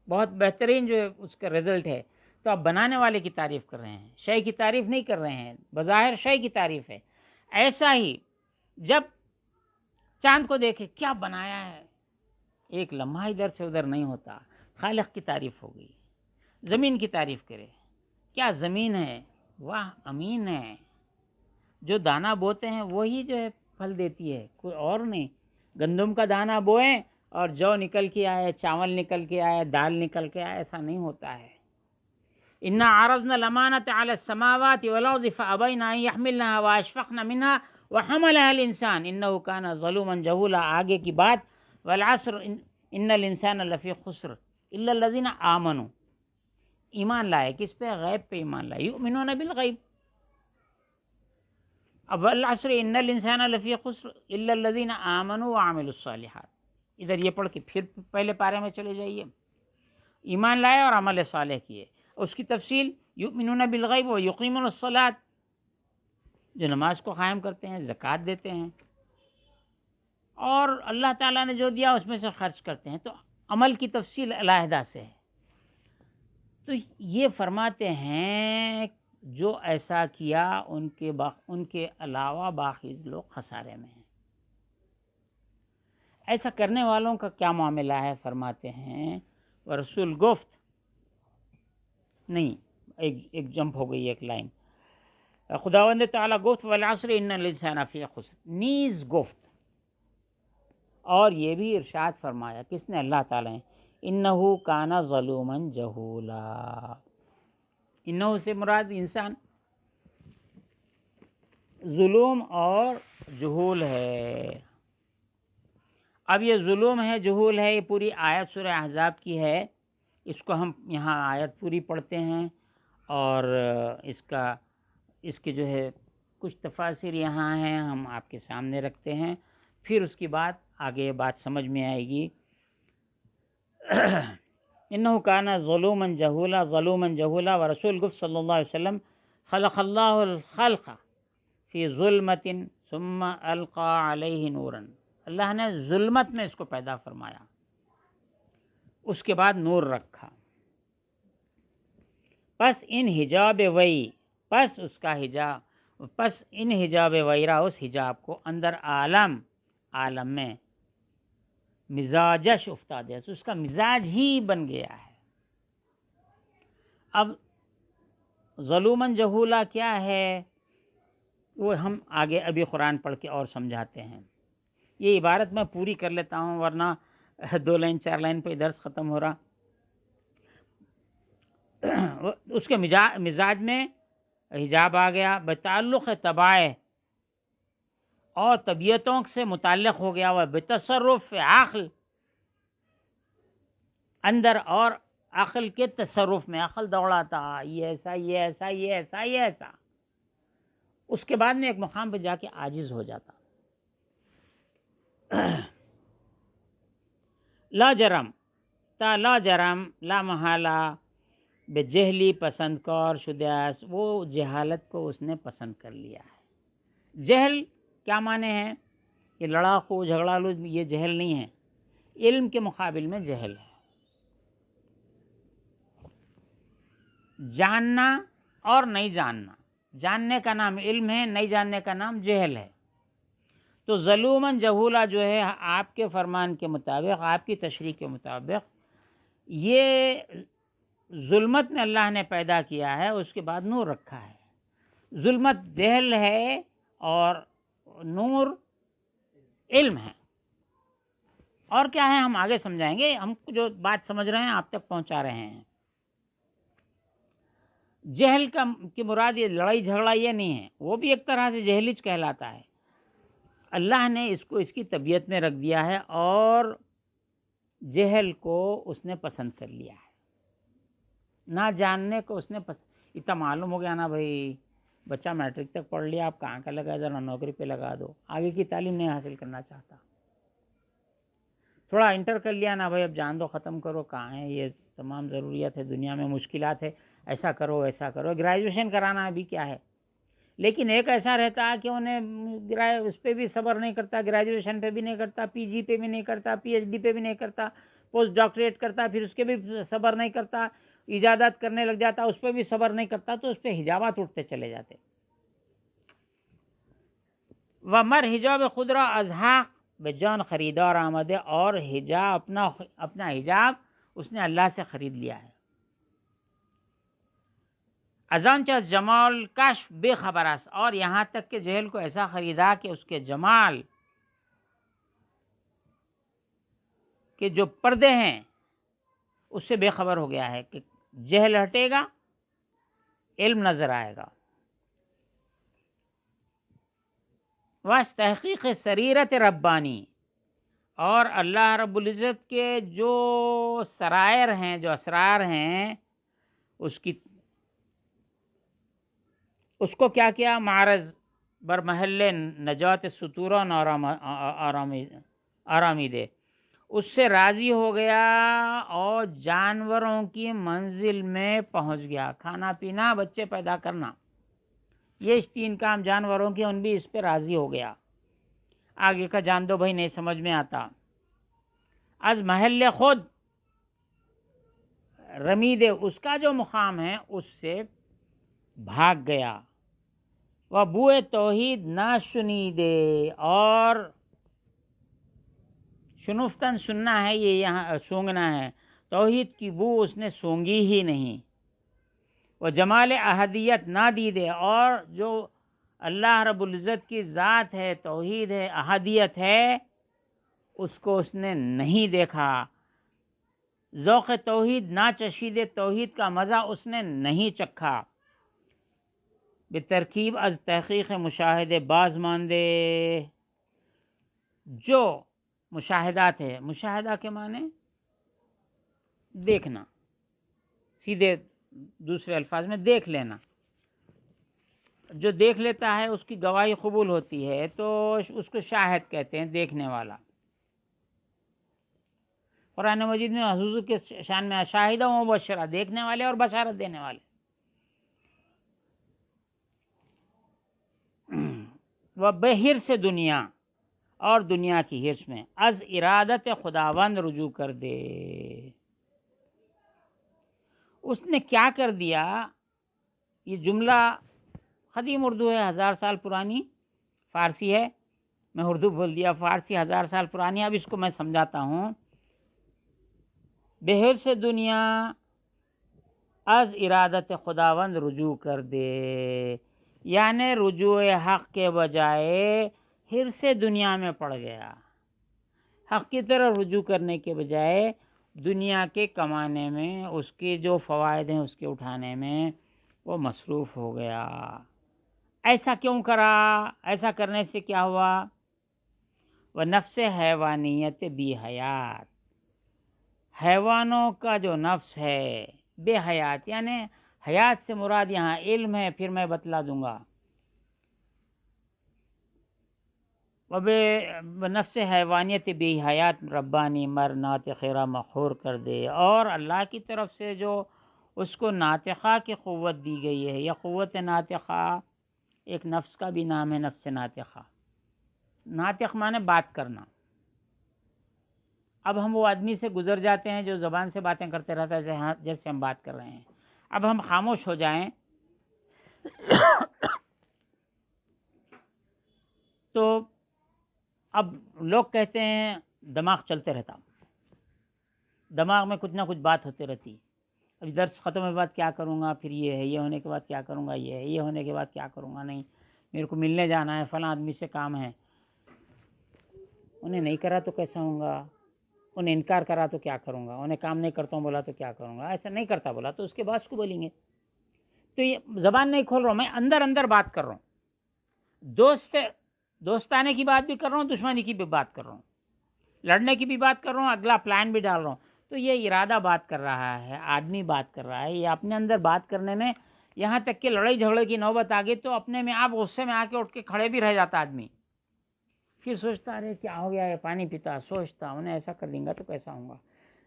بہت بہترین جو اس کا رزلٹ ہے، تو آپ بنانے والے کی تعریف کر رہے ہیں، شے کی تعریف نہیں کر رہے ہیں، بظاہر شے کی تعریف ہے۔ ایسا ہی جب چاند کو دیکھے، کیا بنایا ہے، ایک لمحہ ادھر سے ادھر نہیں ہوتا، خالق کی تعریف ہو گئی۔ زمین کی تعریف کرے، کیا زمین ہے، واہ امین ہے، جو دانہ بوتے ہیں وہی جو ہے پھل دیتی ہے، کوئی اور نہیں۔ گندم کا دانہ بوئیں اور جو نکل کے آئے، چاول نکل کے آئے، دال نکل کے آئے، ایسا نہیں ہوتا ہے۔ انا عرضنا الامانۃ علی السماوات والارض فابین ان یحملنها واشفقن منها وحملها الانسان انه كان ظلوما جهولا۔ آگے کی بات، والعصر ان الانسان لفی خسر الا الذین آمنوا، ایمان لائے کس پہ؟ غیب پہ ایمان لائے، یؤمنون بالغیب۔ اب والعصر ان الانسان لفی خسر الا الذین آمنوا وعملوا الصالحات، ادھر یہ پڑھ کے پھر پہلے پارے میں چلے جائیے، ایمان لائے اور عمل صالح کیے، اس کی تفصیل یؤمنون بالغیب ویقیمون الصلاۃ، جو نماز کو قائم کرتے ہیں، زکوٰۃ دیتے ہیں، اور اللہ تعالیٰ نے جو دیا اس میں سے خرچ کرتے ہیں، تو عمل کی تفصیل علیحدہ سے ہے۔ تو یہ فرماتے ہیں جو ایسا کیا ان کے علاوہ باقی لوگ خسارے میں ہیں۔ ایسا کرنے والوں کا کیا معاملہ ہے؟ فرماتے ہیں ورسول گفت نہیں، ایک جمپ ہو گئی ایک لائن، خداوند تعالیٰ گفت والعصر ان الانسان فی خسر، نیز گفت، اور یہ بھی ارشاد فرمایا، کس نے؟ اللہ تعالیٰ نے، انہو کان ظلوما جہولا۔ انہو سے مراد انسان، ظلم اور جہول ہے۔ اب یہ ظلم ہے، جہول ہے، یہ پوری آیت سورہ احزاب کی ہے، اس کو ہم یہاں آیت پوری پڑھتے ہیں، اور اس کے جو ہے کچھ تفاسیر یہاں ہیں، ہم آپ کے سامنے رکھتے ہیں، پھر اس کی بعد آگے بات سمجھ میں آئے گی۔ انہو کان ظلوما جہولا ورسول گفت صلی اللہ علیہ وسلم خلق اللہ الخلق فی ظلمت ثم القى علیہ نورا، اللہ نے ظلمت میں اس کو پیدا فرمایا، اس کے بعد نور رکھا۔ پس ان حجاب وئی پس اس کا حجاب، پس ان حجاب ویرا، اس حجاب کو اندر عالم میں مزاجش افتاد ہے، تو اس کا مزاج ہی بن گیا ہے۔ اب ظلومن جہولا کیا ہے وہ ہم آگے ابھی قرآن پڑھ کے اور سمجھاتے ہیں۔ یہ عبارت میں پوری کر لیتا ہوں ورنہ 2 لائن 4 لائن پہ درس ختم ہو رہا۔ اس کے مزاج میں حجاب آ گیا، بتعلق طباع اور طبیعتوں سے متعلق ہو گیا، وہ بتصرف عقل، اندر اور عقل کے تصرف میں عقل دوڑاتا، یہ ایسا یہ ایسا یہ ایسا یہ ایسا، اس کے بعد میں ایک مقام پہ جا کے عاجز ہو جاتا۔ لا جرم تا لا جرم لا محالہ بے جہلی پسند کار شدیس، وہ جہالت کو اس نے پسند کر لیا ہے۔ جہل کیا معنی ہے؟ یہ لڑاکو جھگڑالو یہ جہل نہیں ہے، علم کے مقابل میں جہل ہے۔ جاننا اور نہیں جاننا، جاننے کا نام علم ہے، نہیں جاننے کا نام جہل ہے۔ تو ظلومن جہولا جو ہے آپ کے فرمان کے مطابق، آپ کی تشریح کے مطابق، یہ ظلمت میں اللہ نے پیدا کیا ہے، اس کے بعد نور رکھا ہے۔ ظلمت جہل ہے اور نور علم ہے۔ اور کیا ہے ہم آگے سمجھائیں گے، ہم جو بات سمجھ رہے ہیں آپ تک پہنچا رہے ہیں۔ جہل کی مراد یہ لڑائی جھگڑا یہ نہیں ہے، وہ بھی ایک طرح سے جہلج کہلاتا ہے۔ اللہ نے اس کو اس کی طبیعت میں رکھ دیا ہے اور جہل کو اس نے پسند کر لیا ہے، نہ جاننے کو اس نے اتنا معلوم ہو گیا نا بھائی بچہ میٹرک تک پڑھ لیا، آپ کہاں کا لگا ذرا نوکری پہ لگا دو، آگے کی تعلیم نہیں حاصل کرنا چاہتا۔ تھوڑا انٹر کر لیا نا بھائی اب جان دو، ختم کرو، کہاں ہے یہ تمام ضروریات ہے، دنیا میں مشکلات ہے، ایسا کرو ایسا کرو، گریجویشن کرانا ابھی کیا ہے۔ لیکن ایک ایسا رہتا ہے کہ انہیں اس پہ بھی صبر نہیں کرتا، گریجویشن پہ بھی نہیں کرتا، پی جی پہ بھی نہیں کرتا، پی ایچ ڈی پہ بھی نہیں کرتا، پوسٹ ڈاکٹریٹ کرتا، پھر اس کے بھی صبر نہیں کرتا، ایجادات کرنے لگ جاتا، اس پہ بھی صبر نہیں کرتا، تو اس پہ حجابات اٹھتے چلے جاتے۔ ومر حجاب خدرہ ازحاق بجان خریدار آمدے، اور حجاب اپنا حجاب اس نے اللہ سے خرید لیا ہے۔ ازانچہ جمال کشف بے خبر است، اور یہاں تک کہ جہل کو ایسا خریدا کہ اس کے جمال کے جو پردے ہیں اس سے بے خبر ہو گیا ہے، کہ جہل ہٹے گا علم نظر آئے گا۔ وَاس تحقیق سریرت ربانی، اور اللہ رب العزت کے جو سرائر ہیں، جو اسرار ہیں، اس کو کیا کیا، معرض بر محل نجات ستوران آرامی دے، اس سے راضی ہو گیا اور جانوروں کی منزل میں پہنچ گیا۔ کھانا پینا، بچے پیدا کرنا، یہ 3 کام جانوروں کے، ان بھی اس پہ راضی ہو گیا۔ آگے کا جان دو بھائی نہیں سمجھ میں آتا۔ از محل خود رمیدے، اس کا جو مقام ہے اس سے بھاگ گیا۔ وہ بوئے توحید نہ شنیدے، اور شنفتن سننا ہے، یہ یہاں سونگنا ہے، توحید کی بو اس نے سونگی ہی نہیں۔ وہ جمال احدیت نہ دیدے، اور جو اللہ رب العزت کی ذات ہے، توحید ہے، احدیت ہے، اس کو اس نے نہیں دیکھا۔ ذوق توحید نہ چشید، توحید کا مزہ اس نے نہیں چکھا۔ بترکیب از تحقیق مشاہدے باز ماندے، جو مشاہدات ہے، مشاہدہ کے معنی دیکھنا، سیدھے دوسرے الفاظ میں دیکھ لینا، جو دیکھ لیتا ہے اس کی گواہی قبول ہوتی ہے، تو اس کو شاہد کہتے ہیں، دیکھنے والا۔ قرآن مجید میں حضور کے شان میں شاہدہ و مبشرہ، دیکھنے والے اور بشارت دینے والے۔ وہ بہر سے دنیا، اور دنیا کی ہرس میں، از ارادت خداوند رجوع کر دے۔ اس نے کیا کر دیا، یہ جملہ قدیم اردو ہے، 1000 سال پرانی فارسی ہے، میں اردو بول دیا، فارسی 1000 سال پرانی ہے۔ اب اس کو میں سمجھاتا ہوں۔ بہر سے دنیا از ارادت خداوند رجوع کر دے، یعنی رجوع حق کے بجائے حرص دنیا میں پڑ گیا، حق کی طرف رجوع کرنے کے بجائے دنیا کے کمانے میں، اس کے جو فوائد ہیں اس کے اٹھانے میں وہ مصروف ہو گیا۔ ایسا کیوں کرا؟ ایسا کرنے سے کیا ہوا؟ وہ نفس حیوانیت بی حیات، حیوانوں کا جو نفس ہے بے حیات، یعنی حیات سے مراد یہاں علم ہے، پھر میں بتلا دوں گا۔ نفس حیوانیت بے حیات ربانی مر ناطقہ مخور کر دے، اور اللہ کی طرف سے جو اس کو ناطقہ کی قوت دی گئی ہے، یا قوت ناطقہ ایک نفس کا بھی نام ہے، نفس ناطقہ۔ ناطق مانے بات کرنا۔ اب ہم وہ آدمی سے گزر جاتے ہیں جو زبان سے باتیں کرتے رہتا ہے، جیسے ہم بات کر رہے ہیں۔ اب ہم خاموش ہو جائیں تو اب لوگ کہتے ہیں دماغ چلتے رہتا، دماغ میں کچھ نہ کچھ بات ہوتی رہتی۔ ابھی درس ختم ہونے کے بعد کیا کروں گا، پھر یہ ہے، یہ ہونے کے بعد کیا کروں گا، یہ ہے، یہ ہونے کے بعد کیا کروں گا، نہیں میرے کو ملنے جانا ہے، فلاں آدمی سے کام ہے، انہیں نہیں کرا تو کیسا ہوں گا، انہیں انکار کرا تو کیا کروں گا، انہیں کام نہیں کرتا ہوں بولا تو کیا کروں گا، ایسا نہیں کرتا بولا تو اس کے بعد اس کو بولیں گے۔ تو یہ زبان نہیں کھول رہا ہوں، میں اندر اندر بات کر رہا ہوں، دوستانے کی بات بھی کر رہا ہوں، دشمنی کی بھی بات کر رہا ہوں، لڑنے کی بھی بات کر رہا ہوں، اگلا پلان بھی ڈال رہا ہوں۔ تو یہ ارادہ بات کر رہا ہے، آدمی بات کر رہا ہے، یہ اپنے اندر بات کرنے میں یہاں تک کہ لڑائی جھگڑے کی نوبت آ گئی تو اپنے میں آپ غصے میں آ کے اٹھ کے کھڑے بھی رہ جاتا آدمی، پھر سوچتا ارے کیا ہو گیا ہے، پانی پیتا، سوچتا انہیں ایسا کر دیں گا تو کیسا ہوں گا۔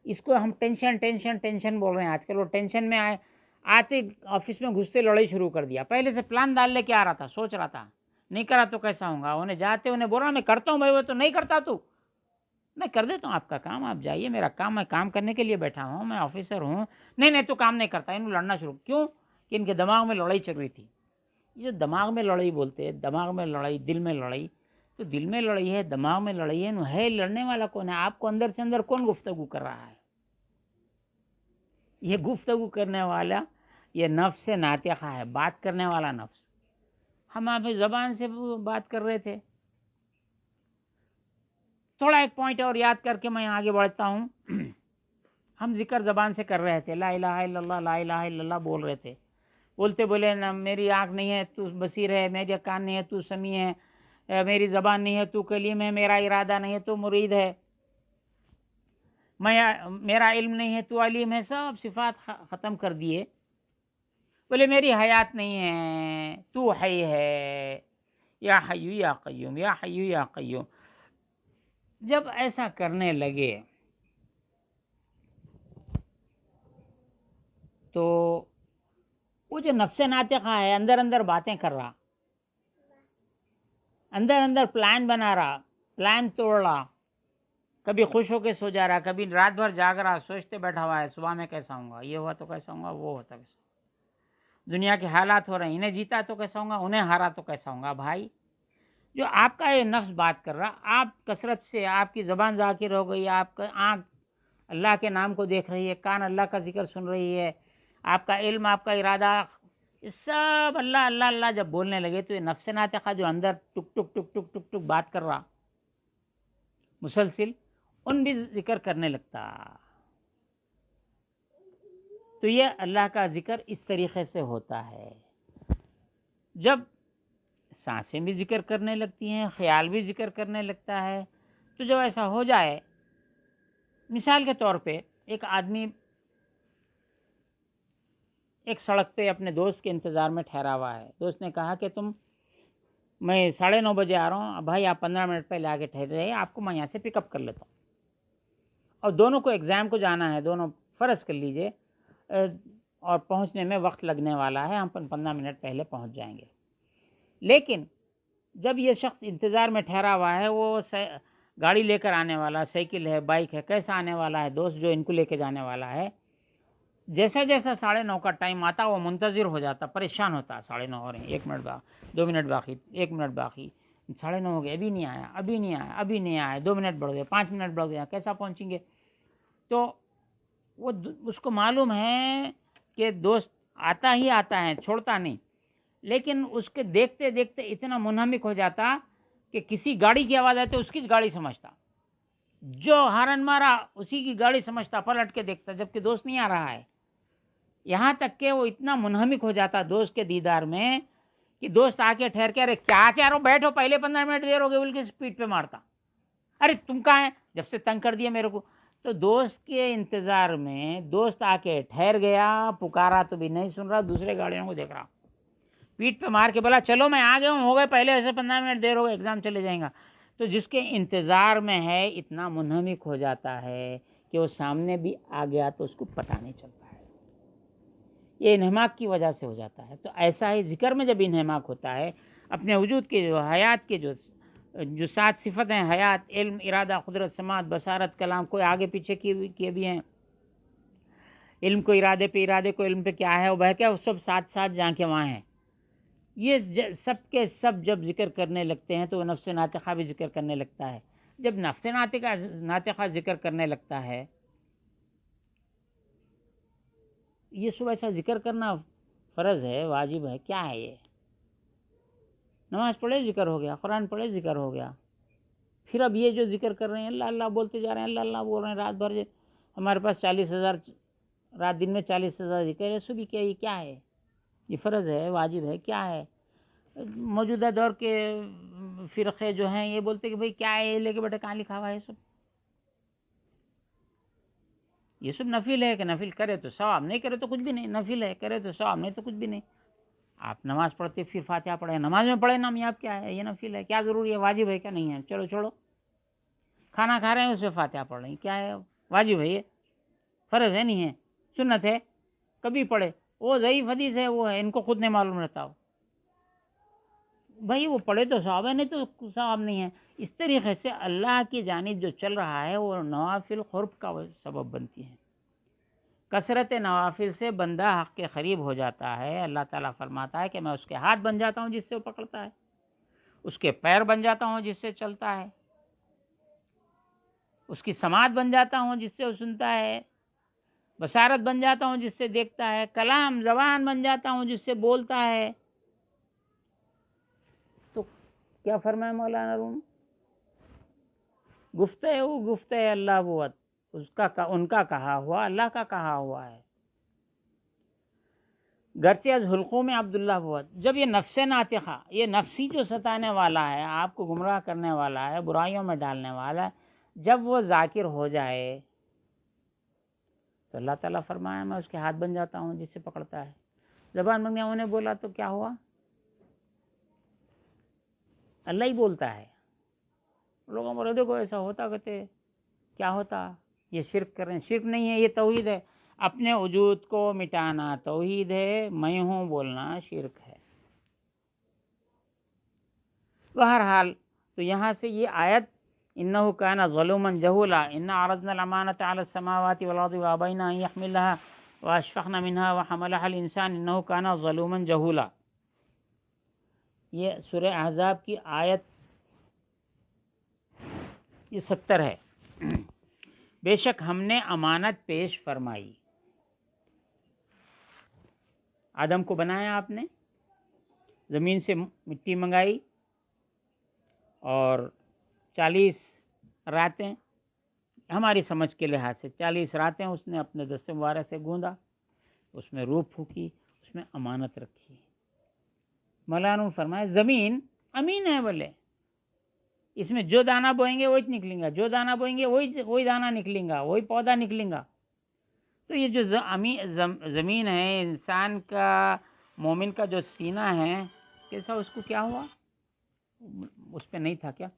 اس کو ہم ٹینشن ٹینشن ٹینشن بول رہے ہیں آج کل۔ وہ ٹینشن میں آتے آفس میں گھستے لڑائی شروع کر دیا، پہلے سے پلان ڈال لے کے آ رہا تھا، سوچ رہا تھا نہیں کرا تو کیسا ہوں گا، انہیں جاتے انہیں بول رہا میں کرتا ہوں بھائی، وہ تو نہیں کرتا، تو میں کر دیتا ہوں آپ کا کام، آپ جائیے، میرا کام، میں کام کرنے کے لیے بیٹھا ہوں، میں آفیسر ہوں، نہیں تو کام نہیں کرتا، انہوں لڑنا شروع کیوں کہ ان کے دماغ میں لڑائی چل رہی تھی۔ یہ جو دماغ میں لڑائی بولتے ہیں، دماغ میں لڑائی، دل میں لڑائی، تو دل میں لڑائی ہے، دماغ میں لڑائی ہے لڑنے والا کون ہے؟ آپ کو اندر سے اندر کون گفتگو کر رہا ہے؟ یہ گفتگو کرنے والا یہ نفس ناطقہ ہے، بات کرنے والا نفس۔ ہم آپ زبان سے بات کر رہے تھے۔ تھوڑا ایک پوائنٹ اور یاد کر کے میں آگے بڑھتا ہوں۔ ہم ذکر زبان سے کر رہے تھے، لا الہ الا اللہ، لا الہ الا اللہ بول رہے تھے، بولے نہ میری آنکھ نہیں ہے تو بصیر ہے، میری کان نہیں ہے تو سمیع ہے، میری زبان نہیں ہے تو کلیم ہے، میرا ارادہ نہیں ہے تو مرید ہے، میرا علم نہیں ہے تو علیم ہے، سب صفات ختم کر دیے۔ بولے میری حیات نہیں ہے تو حی ہے، یا حیو یا قیوم، یا حیو یا قیوم۔ جب ایسا کرنے لگے تو وہ جو نفس ناطقہ ہے اندر اندر باتیں کر رہا، اندر اندر پلان بنا رہا، پلان توڑ رہا، کبھی خوش ہو کے سو جا رہا، کبھی رات بھر جاگ رہا، سوچتے بیٹھا ہوا ہے صبح میں کیسا ہوں گا، یہ ہوا تو کیسا ہوں گا، وہ ہوتا کیسا ہوں گا، دنیا کے حالات ہو رہے ہیں، انہیں جیتا تو کیسا ہوں گا، انہیں ہارا تو کیسا ہوں گا۔ بھائی جو آپ کا یہ نفس بات کر رہا، آپ کثرت سے آپ کی زبان ذاکر ہو گئی، آپ کا آنکھ اللہ کے نام کو دیکھ رہی ہے، کان اللہ کا ذکر سن رہی ہے، آپ کا علم، آپ کا ارادہ، یہ سب اللہ اللہ اللہ جب بولنے لگے تو یہ نفس ناطقہ جو اندر ٹک ٹک ٹک ٹک ٹک ٹک بات کر رہا مسلسل، ان بھی ذکر کرنے لگتا۔ تو یہ اللہ کا ذکر اس طریقے سے ہوتا ہے، جب سانسیں بھی ذکر کرنے لگتی ہیں، خیال بھی ذکر کرنے لگتا ہے۔ تو جب ایسا ہو جائے، مثال کے طور پہ ایک آدمی ایک سڑک پہ اپنے دوست کے انتظار میں ٹھہرا ہوا ہے، دوست نے کہا کہ میں 9:30 بجے آ رہا ہوں، بھائی آپ 15 منٹ پہلے آگے ٹھہر رہے، آپ کو میں یہاں سے پک اپ کر لیتا ہوں، اور دونوں کو ایگزام کو جانا ہے، دونوں فرض کر لیجئے، اور پہنچنے میں وقت لگنے والا ہے، ہم 15 منٹ پہلے پہنچ جائیں گے۔ لیکن جب یہ شخص انتظار میں ٹھہرا ہوا ہے، وہ گاڑی لے کر آنے والا، سائیکل ہے، بائک ہے، کیسا آنے والا ہے، دوست جو ان کو لے کے جانے والا ہے، جیسا جیسا 9:30 کا ٹائم آتا وہ منتظر ہو جاتا، پریشان ہوتا، 9:30 ہو رہے ہیں، 1 منٹ باقی، 2 منٹ باقی، 1 منٹ باقی، 9:30 ہو گئے، ابھی نہیں آیا، ابھی نہیں آیا، ابھی نہیں آیا، 2 منٹ بڑھ گئے، 5 منٹ بڑھ گیا، کیسا پہنچیں گے؟ تو وہ اس کو معلوم ہے کہ دوست آتا ہی آتا ہے، چھوڑتا نہیں، لیکن اس کے دیکھتے دیکھتے اتنا منہمک ہو جاتا کہ کسی گاڑی کی آواز آتی اس کی گاڑی سمجھتا، جو ہارن مارا اسی کی گاڑی سمجھتا، پلٹ کے دیکھتا جبکہ دوست نہیں آ رہا ہے۔ یہاں تک کہ وہ اتنا منہمک ہو جاتا دوست کے دیدار میں کہ دوست آ کے ٹھہر کے، ارے کیا چارو بیٹھو، پہلے 15 منٹ دیر ہو گئے بول کے اسپیڈ پہ مارتا، ارے تم کہاں ہیں، جب سے تنگ کر دیا میرے کو۔ تو دوست کے انتظار میں دوست آ کے ٹھہر گیا، پکارا تو بھی نہیں سن رہا، دوسرے گاڑیوں کو دیکھ رہا، پیٹ پہ مار کے بولا چلو میں آ گیا ہوں، ہو گئے پہلے ایسے 15 منٹ دیر ہو گئے، ایگزام چلے جائیں گا۔ تو جس کے انتظار میں ہے اتنا منہمک ہو جاتا ہے کہ وہ سامنے بھی آ گیا تو اس کو پتہ نہیں چلتا ہے، یہ انہماک کی وجہ سے ہو جاتا ہے۔ تو ایسا ہی ذکر میں جب انہماک ہوتا ہے، اپنے وجود کے جو حیات کے جو 7 صفت ہیں، حیات، علم، ارادہ، قدرت، سماعت، بصارت، کلام، کوئی آگے پیچھے کیے بھی ہیں، علم کو ارادے پہ، ارادے کو علم پہ، کیا ہے وہ بہ کیا، وہ سب ساتھ ساتھ جہاں کے وہاں ہیں۔ یہ سب کے سب جب ذکر کرنے لگتے ہیں تو وہ نفس ناطقہ بھی ذکر کرنے لگتا ہے۔ جب نفس ناطقہ ذکر کرنے لگتا ہے، یہ سب ایسا ذکر کرنا فرض ہے، واجب ہے، کیا ہے یہ؟ نماز پڑھے ذکر ہو گیا، قرآن پڑھے ذکر ہو گیا، پھر اب یہ جو ذکر کر رہے ہیں، اللہ اللہ بولتے جا رہے ہیں، اللہ اللہ بول رہے ہیں رات بھر، ہمارے پاس 40,000 رات دن میں 40,000 ذکر ہے، سبھی کیا، یہ کیا ہے؟ یہ فرض ہے، واجب ہے، کیا ہے؟ موجودہ دور کے فرقے جو ہیں یہ بولتے کہ بھئی کیا ہے یہ لے کے بیٹھے، کہاں لکھا ہوا ہے یہ سب نفل ہے، کہ نفل کرے تو ثواب، نہیں کرے تو کچھ بھی نہیں، نفل ہے کرے تو ثواب، نہیں تو کچھ بھی نہیں۔ آپ نماز پڑھتے پھر فاتحہ پڑھے، نماز میں پڑھے نامیاب، کیا ہے یہ؟ نفل ہے، کیا ضروری ہے؟ واجب ہے کیا نہیں ہے؟ چلو چھوڑو، کھانا کھا رہے ہیں اس میں فاتحہ پڑھ رہے ہیں، کیا ہے؟ واجب ہے یہ؟ فرض ہے نہیں ہے؟ سنت ہے، کبھی پڑھے، وہ ضعیف حدیث ہے، وہ ہے، ان کو خود نہیں معلوم رہتا ہو، بھائی وہ پڑھے تو ثواب ہے، نہیں تو ثواب نہیں ہے۔ اس طریقے سے اللہ کی جانب جو چل رہا ہے وہ نوافل قرب کا سبب بنتی ہیں۔ کثرت نوافل سے بندہ حق کے قریب ہو جاتا ہے۔ اللہ تعالیٰ فرماتا ہے کہ میں اس کے ہاتھ بن جاتا ہوں جس سے وہ پکڑتا ہے، اس کے پیر بن جاتا ہوں جس سے چلتا ہے، اس کی سماعت بن جاتا ہوں جس سے وہ سنتا ہے، بصارت بن جاتا ہوں جس سے دیکھتا ہے، کلام، زبان بن جاتا ہوں جس سے بولتا ہے۔ تو کیا فرمایا مولانا روم؟ گفتہ اللہ بوت، ان کا کہا ہوا اللہ کا کہا ہوا ہے، گرچہ از حلقوم عبداللہ بوت۔ جب یہ نفس ناطقہ، یہ نفسی جو ستانے والا ہے، آپ کو گمراہ کرنے والا ہے، برائیوں میں ڈالنے والا ہے، جب وہ ذاکر ہو جائے تو اللہ تعالیٰ فرمایا میں اس کے ہاتھ بن جاتا ہوں جس سے پکڑتا ہے۔ زبان بن گیا، انہیں بولا تو کیا ہوا؟ اللہ ہی بولتا ہے۔ لوگوں کو دیکھو ایسا ہوتا، کہتے کیا ہوتا؟ یہ شرک کر رہے ہیں۔ شرک نہیں ہے، یہ توحید ہے۔ اپنے وجود کو مٹانا توحید ہے، میں ہوں بولنا شرک ہے۔ بہرحال تو یہاں سے یہ آیت انہ کان ظلوما جہولا انا عرضنا الامانۃ علی السماوات والارض وابین ان یحملنها واشفقن منها وحملها الانسان انہ کان ظلوما جہولا، یہ سورہ احزاب کی آیت یہ 70 ہے۔ بے شک ہم نے امانت پیش فرمائی، آدم کو بنایا آپ نے، زمین سے مٹی منگائی اور 40 راتیں، ہماری سمجھ کے لحاظ سے 40 راتیں اس نے اپنے دست مبارک سے گوندا، اس میں روح پھونکی، اس میں امانت رکھی۔ مولانا نے فرمایا زمین امین ہے، بولے اس میں جو دانہ بوئیں گے وہی نکلیں گا، جو دانہ بوئیں گے وہی دانہ نکلیں گا، وہی پودا نکلیں گا۔ تو یہ جو زمین ہے، انسان کا، مومن کا جو سینہ ہے، کیسا اس کو کیا ہوا؟ اس پہ نہیں تھا کیا؟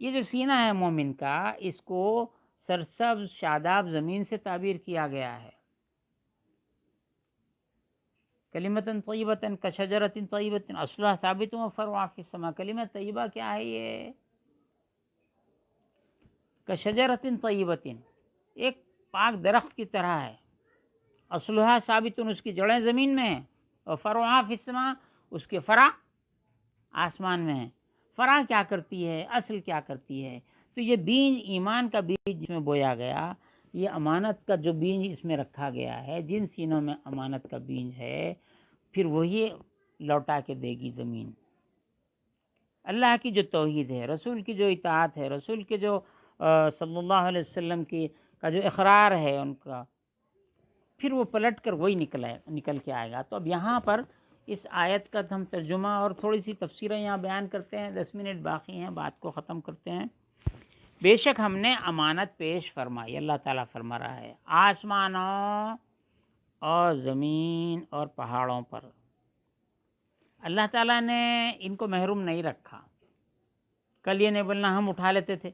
یہ جو سینہ ہے مومن کا، اس کو سرسبز شاداب زمین سے تعبیر کیا گیا ہے۔ کلمۃ طیبۃ کشجرۃ طیبۃ اصلها ثابت وفرعها فی السماء۔ کلمہ طیبہ کیا ہے؟ یہ کشجرۃ طیبۃ، ایک پاک درخت کی طرح ہے، اصلها ثابت، اس کی جڑیں زمین میں ہیں، اور فرعها فی السماء، اس کے فرع آسمان میں ہیں۔ فرع کیا کرتی ہے، اصل کیا کرتی ہے؟ تو یہ بیج، ایمان کا بیج جس میں بویا گیا، یہ امانت کا جو بیج اس میں رکھا گیا ہے، جن سینوں میں امانت کا بیج ہے، پھر وہی لوٹا کے دے گی زمین۔ اللہ کی جو توحید ہے، رسول کی جو اطاعت ہے، رسول کے جو صلی اللہ علیہ وسلم کا جو اقرار ہے ان کا، پھر وہ پلٹ کر وہی نکل کے آئے گا۔ تو اب یہاں پر اس آیت کا ہم ترجمہ اور تھوڑی سی تفسیریں یہاں بیان کرتے ہیں، 10 منٹ باقی ہیں، بات کو ختم کرتے ہیں۔ بے شک ہم نے امانت پیش فرمائی، اللہ تعالیٰ فرما رہا ہے، آسمانوں اور زمین اور پہاڑوں پر۔ اللہ تعالیٰ نے ان کو محروم نہیں رکھا۔ کل یہ نہیں بولنا ہم اٹھا لیتے تھے،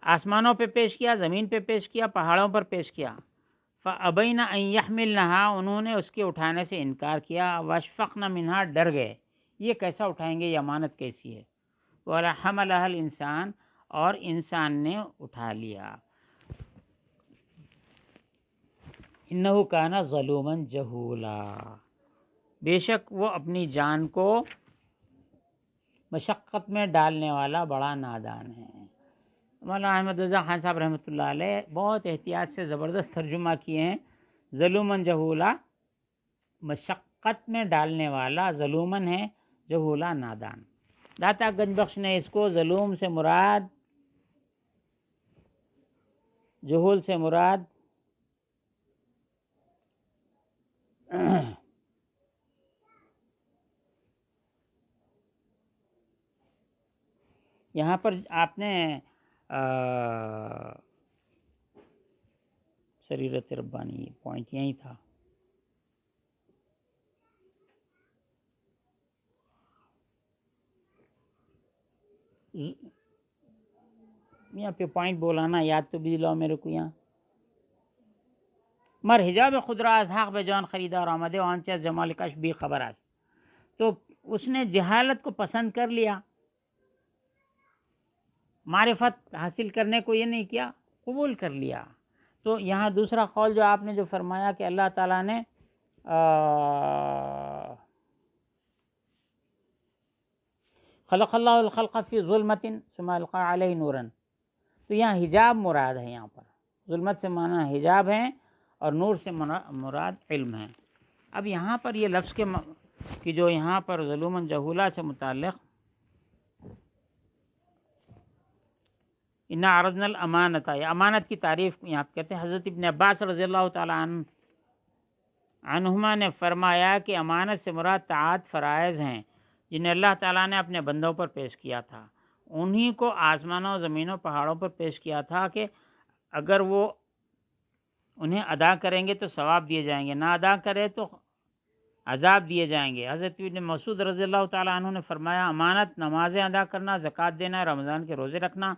آسمانوں پہ پیش کیا، زمین پہ پیش کیا، پہاڑوں پر پیش کیا۔ فَأَبَيْنَ أَن يَحْمِلْنَهَا، انہوں نے اس کے اٹھانے سے انکار کیا، وَأَشْفَقْنَ مِنْهَا، ڈر گئے، یہ کیسا اٹھائیں گے، یہ امانت کیسی ہے۔ وَحَمَلَهَا الْإِنسان، اور انسان نے اٹھا لیا۔ إِنَّهُ كَانَ ظَلُومًا جَهُولًا، بے شک وہ اپنی جان کو مشقت میں ڈالنے والا بڑا نادان ہے۔ مولانا احمد رضا خان صاحب رحمۃ اللہ علیہ بہت احتیاط سے زبردست ترجمہ کیے ہیں۔ ظلومن جہولا، مشقت میں ڈالنے والا، ظلومن ہے، جہولا نادان۔ داتا گنج بخش نے اس کو ظلوم سے مراد، جہول سے مراد یہاں پر آپ نے سریرت ربانی پوائنٹ یہی تھا۔ یہاں پہ پوائنٹ بولانا یاد تو بھی دلاؤ میرے کو یہاں۔ مر حجاب خود را از حق به جان خریدار آمده و آنچه از جمال کش بی خبر است۔ تو اس نے جہالت کو پسند کر لیا، معرفت حاصل کرنے کو یہ نہیں کیا، قبول کر لیا۔ تو یہاں دوسرا قول جو آپ نے جو فرمایا کہ اللہ تعالیٰ نے خلق اللہ الخلق فی ظلمت ثم القى علیہ نورا، تو یہاں حجاب مراد ہے، یہاں پر ظلمت سے معنی حجاب ہے اور نور سے مراد علم ہے۔ اب یہاں پر یہ لفظ کہ جو یہاں پر ظلومن جہولا سے متعلق اِنَّا عَرَضْنَا الْأَمَانَةَ، یہ امانت کی تعریف یہاں کہتے ہیں۔ حضرت ابن عباس رضی اللہ تعالیٰ عنہما نے فرمایا کہ امانت سے مراد طاعت فرائض ہیں جنہیں اللہ تعالیٰ نے اپنے بندوں پر پیش کیا تھا، انہی کو آسمانوں، زمینوں، پہاڑوں پر پیش کیا تھا کہ اگر وہ انہیں ادا کریں گے تو ثواب دیے جائیں گے، نہ ادا کرے تو عذاب دیے جائیں گے۔ حضرت ابن مسعود رضی اللہ تعالیٰ عنہ نے فرمایا، امانت نمازیں ادا کرنا، زکوٰۃ دینا، رمضان کے روزے رکھنا،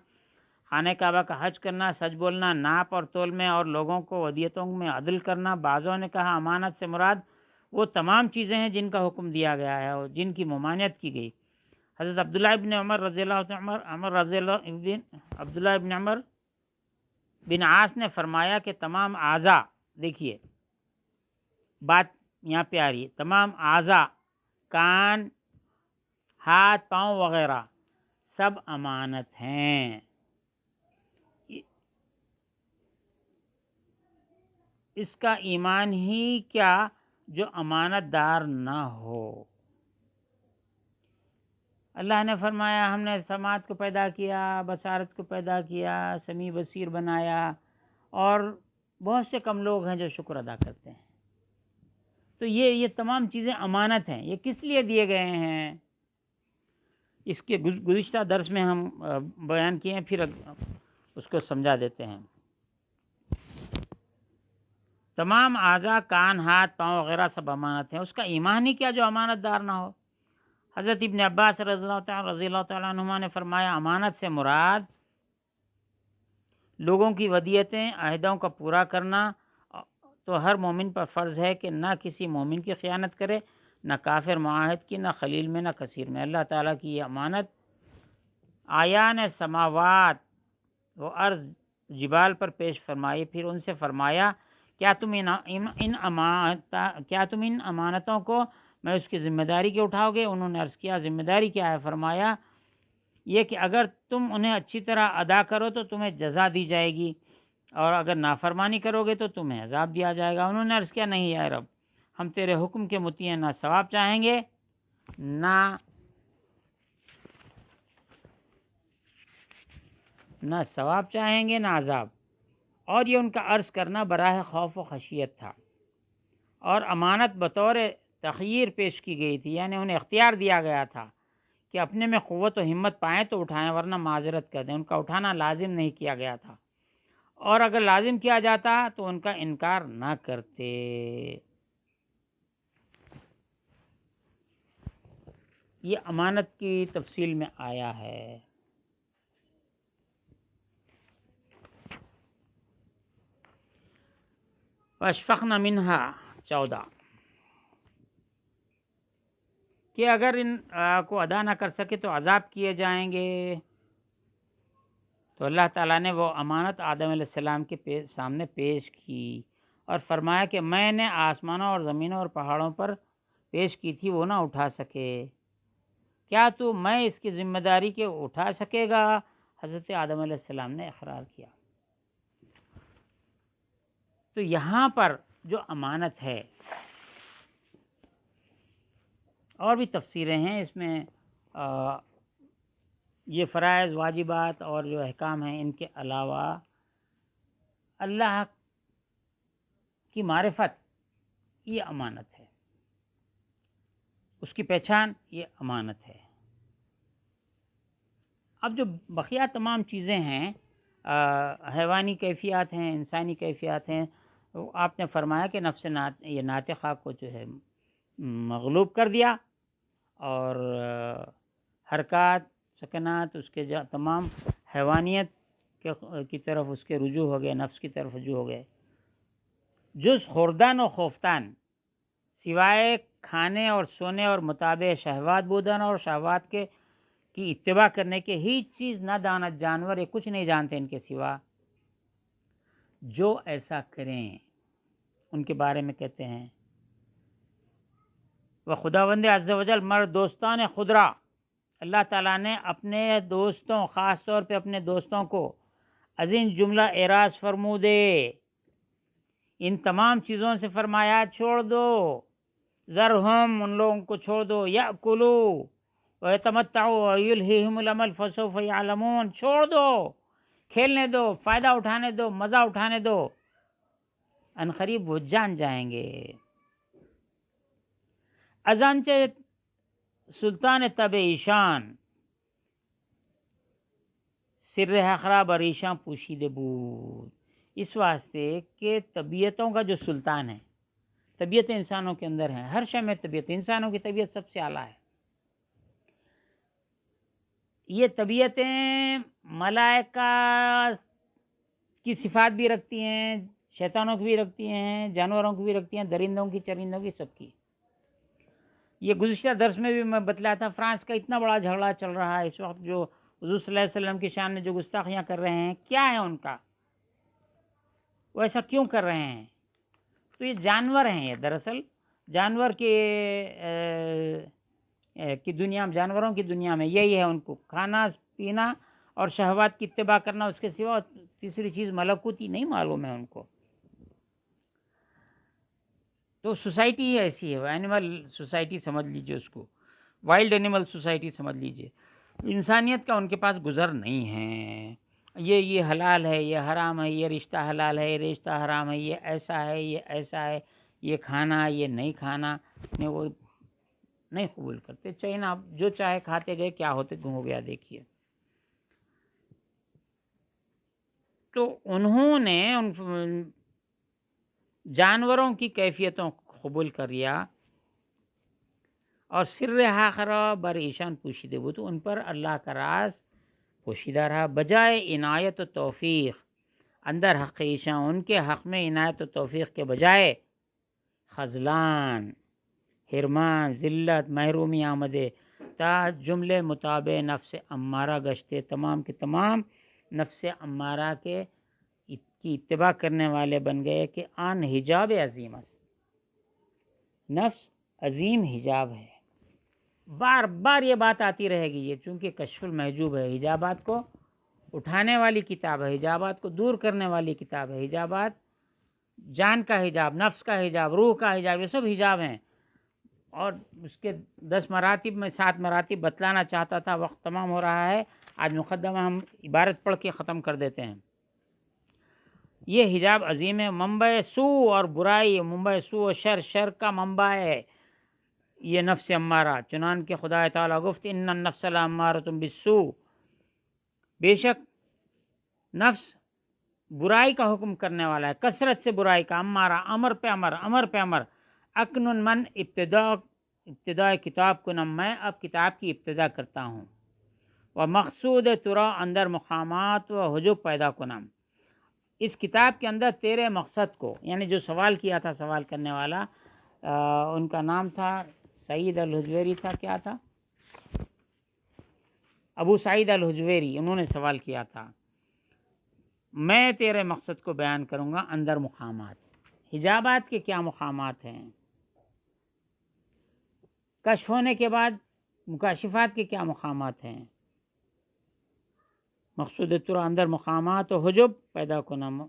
خانہ کعبہ کا حج کرنا، سچ بولنا، ناپ اور تول میں اور لوگوں کو ودیتوں میں عدل کرنا۔ بعضوں نے کہا امانت سے مراد وہ تمام چیزیں ہیں جن کا حکم دیا گیا ہے اور جن کی ممانعت کی گئی۔ حضرت عبداللہ ابن عمر بن عاص نے فرمایا کہ تمام اعضاء، دیکھیے بات یہاں پہ آ رہی ہے، تمام اعضاء، کان، ہاتھ، پاؤں وغیرہ سب امانت ہیں۔ اس کا ایمان ہی کیا جو امانت دار نہ ہو۔ اللہ نے فرمایا ہم نے سماعت کو پیدا کیا، بصارت کو پیدا کیا، سمیع بصیر بنایا، اور بہت سے کم لوگ ہیں جو شکر ادا کرتے ہیں۔ تو یہ تمام چیزیں امانت ہیں۔ یہ کس لیے دیے گئے ہیں؟ اس کے گزشتہ درس میں ہم بیان کیے ہیں، پھر اس کو سمجھا دیتے ہیں۔ تمام اعضاء، کان، ہاتھ، پاؤں وغیرہ سب امانت ہیں۔ اس کا ایمان ہی کیا جو امانت دار نہ ہو۔ حضرت ابن عباس رضی اللہ تعالیٰ عنہما نے فرمایا امانت سے مراد لوگوں کی ودیتیں، عہدوں کا پورا کرنا، تو ہر مومن پر فرض ہے کہ نہ کسی مومن کی خیانت کرے، نہ کافر معاہد کی، نہ خلیل میں، نہ کثیر میں۔ اللہ تعالیٰ کی یہ امانت آیان سماوات و ارض، جبال پر پیش فرمائی، پھر ان سے فرمایا کہ کیا تم ان امانتوں کو میں اس کی ذمہ داری کے اٹھاؤ گے؟ انہوں نے عرض کیا ذمہ داری کیا ہے؟ فرمایا یہ کہ اگر تم انہیں اچھی طرح ادا کرو تو تمہیں جزا دی جائے گی، اور اگر نافرمانی کرو گے تو تمہیں عذاب دیا جائے گا۔ انہوں نے عرض کیا نہیں یا رب، ہم تیرے حکم کے مطیع ہیں، نہ ثواب چاہیں گے نہ عذاب۔ اور یہ ان کا عرض کرنا براہ خوف و خشیت تھا، اور امانت بطور تخیر پیش کی گئی تھی، یعنی انہیں اختیار دیا گیا تھا کہ اپنے میں قوت و ہمت پائیں تو اٹھائیں ورنہ معذرت کر دیں۔ ان کا اٹھانا لازم نہیں کیا گیا تھا، اور اگر لازم کیا جاتا تو ان کا انکار نہ کرتے۔ یہ امانت کی تفصیل میں آیا ہے۔ وَأَشْفَقْنَ مِنْهَا 14 کہ اگر ان کو ادا نہ کر سکے تو عذاب کیے جائیں گے۔ تو اللہ تعالیٰ نے وہ امانت آدم علیہ السلام کے سامنے پیش کی اور فرمایا کہ میں نے آسمانوں اور زمینوں اور پہاڑوں پر پیش کی تھی، وہ نہ اٹھا سکے، کیا تو میں اس کی ذمہ داری کے اٹھا سکے گا؟ حضرت آدم علیہ السلام نے اقرار کیا۔ تو یہاں پر جو امانت ہے، اور بھی تفسیریں ہیں اس میں، یہ فرائض واجبات اور جو احکام ہیں ان کے علاوہ اللہ کی معرفت یہ امانت ہے، اس کی پہچان یہ امانت ہے۔ اب جو بقیہ تمام چیزیں ہیں، حیوانی کیفیات ہیں، انسانی کیفیات ہیں، آپ نے فرمایا کہ نفس یہ ناطقہ کو جو ہے مغلوب کر دیا، اور حرکات سکنات اس کے تمام حیوانیت کی طرف اس کے رجوع ہو گئے، نفس کی طرف رجوع ہو گئے۔ جز خوردن و خوفتن، سوائے کھانے اور سونے اور مطابع شہوات بودن اور شہوات کی اتباع کرنے کے، ہیچ چیز نہ دانت جانور، یہ کچھ نہیں جانتے ان کے سوا۔ جو ایسا کریں ان کے بارے میں کہتے ہیں وہ خداوند عز و جل مرد دوستان خدرا، اللہ تعالیٰ نے اپنے دوستوں، خاص طور پہ اپنے دوستوں کو عظیم جملہ اعراض فرمودے، ان تمام چیزوں سے فرمایا چھوڑ دو، ذرہم، ان لوگوں کو چھوڑ دو، یأکلو ویتمتعوا ویلہہم الامل فسوف یعلمون، چھوڑ دو، کھیلنے دو، فائدہ اٹھانے دو، مزہ اٹھانے دو، ان قریب وہ جان جائیں گے۔ ازانچہ سلطان تب ایشان سر حقرا بریشاں پوشیدہ بود، اس واسطے کہ طبیعتوں کا جو سلطان ہے، طبیعت انسانوں کے اندر ہیں، ہر شے میں طبیعت، انسانوں کی طبیعت سب سے اعلیٰ ہے۔ یہ طبیعتیں ملائکہ کی صفات بھی رکھتی ہیں، شیطانوں کی بھی رکھتی ہیں، جانوروں کی بھی رکھتی ہیں، درندوں کی، چرندوں کی، سب کی۔ یہ گزشتہ درس میں بھی میں بتلایا تھا، فرانس کا اتنا بڑا جھگڑا چل رہا ہے اس وقت، جو حضور صلی اللہ علیہ وسلم کی شان میں جو گستاخیاں کر رہے ہیں، کیا ہے ان کا؟ وہ ایسا کیوں کر رہے ہیں؟ تو یہ جانور ہیں، یہ دراصل جانور کی دنیا میں، جانوروں کی دنیا میں یہی ہے، ان کو کھانا پینا اور شہوات کی اتباع کرنا، اس کے سوا تیسری چیز ملکوتی نہیں معلوم ہے ان کو۔ تو سوسائٹی ہی ایسی ہے، اینیمل سوسائٹی سمجھ لیجئے اس کو، وائلڈ اینیمل سوسائٹی سمجھ لیجئے۔ انسانیت کا ان کے پاس گزر نہیں ہے، یہ حلال ہے، یہ حرام ہے، یہ رشتہ حلال ہے، یہ رشتہ حرام ہے، یہ ایسا ہے، یہ ایسا ہے، یہ کھانا، یہ نہیں کھانا، وہ نہیں قبول کرتے۔ چاہیے نا، جو چاہے کھاتے گئے، کیا ہوتے ہو گیا دیکھیے۔ تو انہوں نے ان جانوروں کی کیفیتوں کو قبول کر لیا، اور سر حاخرہ بر ایشان پوشیدہ بود، ان پر اللہ کا راز پوشیدہ رہا، بجائے عنایت و توفیق اندر حق ایشان، ان کے حق میں عنایت و توفیق کے بجائے خذلان، حرمان، ذلت، محرومی آمدے، تا جملے مطابع نفس امارہ گشتے، تمام کے تمام نفس امارہ کی اتباع کرنے والے بن گئے کہ آن حجاب عظیم است، نفس عظیم حجاب ہے۔ بار بار یہ بات آتی رہے گی، یہ چونکہ کشف المحجوب ہے، حجابات کو اٹھانے والی کتاب ہے، حجابات کو دور کرنے والی کتاب ہے، حجابات جان کا حجاب، نفس کا حجاب، روح کا حجاب، یہ سب حجاب ہیں۔ اور اس کے 10 مراتب میں 7 مراتب بتلانا چاہتا تھا، وقت تمام ہو رہا ہے، آج مقدمہ ہم عبارت پڑھ کے ختم کر دیتے ہیں۔ یہ حجاب عظیم ہے، منبع سو اور برائی، منبع سو و شر کا منبع ہے یہ نفس امارہ، چنانکہ خدا تعالیٰ گفت ان النفس لامارۃ بالسوء، بے شک نفس برائی کا حکم کرنے والا ہے، کثرت سے برائی کا، امارہ امر پہ امر، اکنن من ابتداء کتاب کنم، میں اب کتاب کی ابتدا کرتا ہوں، و مقصود ترا اندر مقامات و حجب پیدا کنم، اس کتاب کے اندر تیرے مقصد کو، یعنی جو سوال کیا تھا سوال کرنے والا، ان کا نام تھا سعید الحجویری تھا، کیا تھا؟ ابو سعید الحجویری، انہوں نے سوال کیا تھا، میں تیرے مقصد کو بیان کروں گا اندر مقامات، حجابات کے کیا مقامات ہیں، کشف ہونے کے بعد مکاشفات کے کیا مقامات ہیں، مقصود ترا اندر مقامات و حجب پیدا کنم،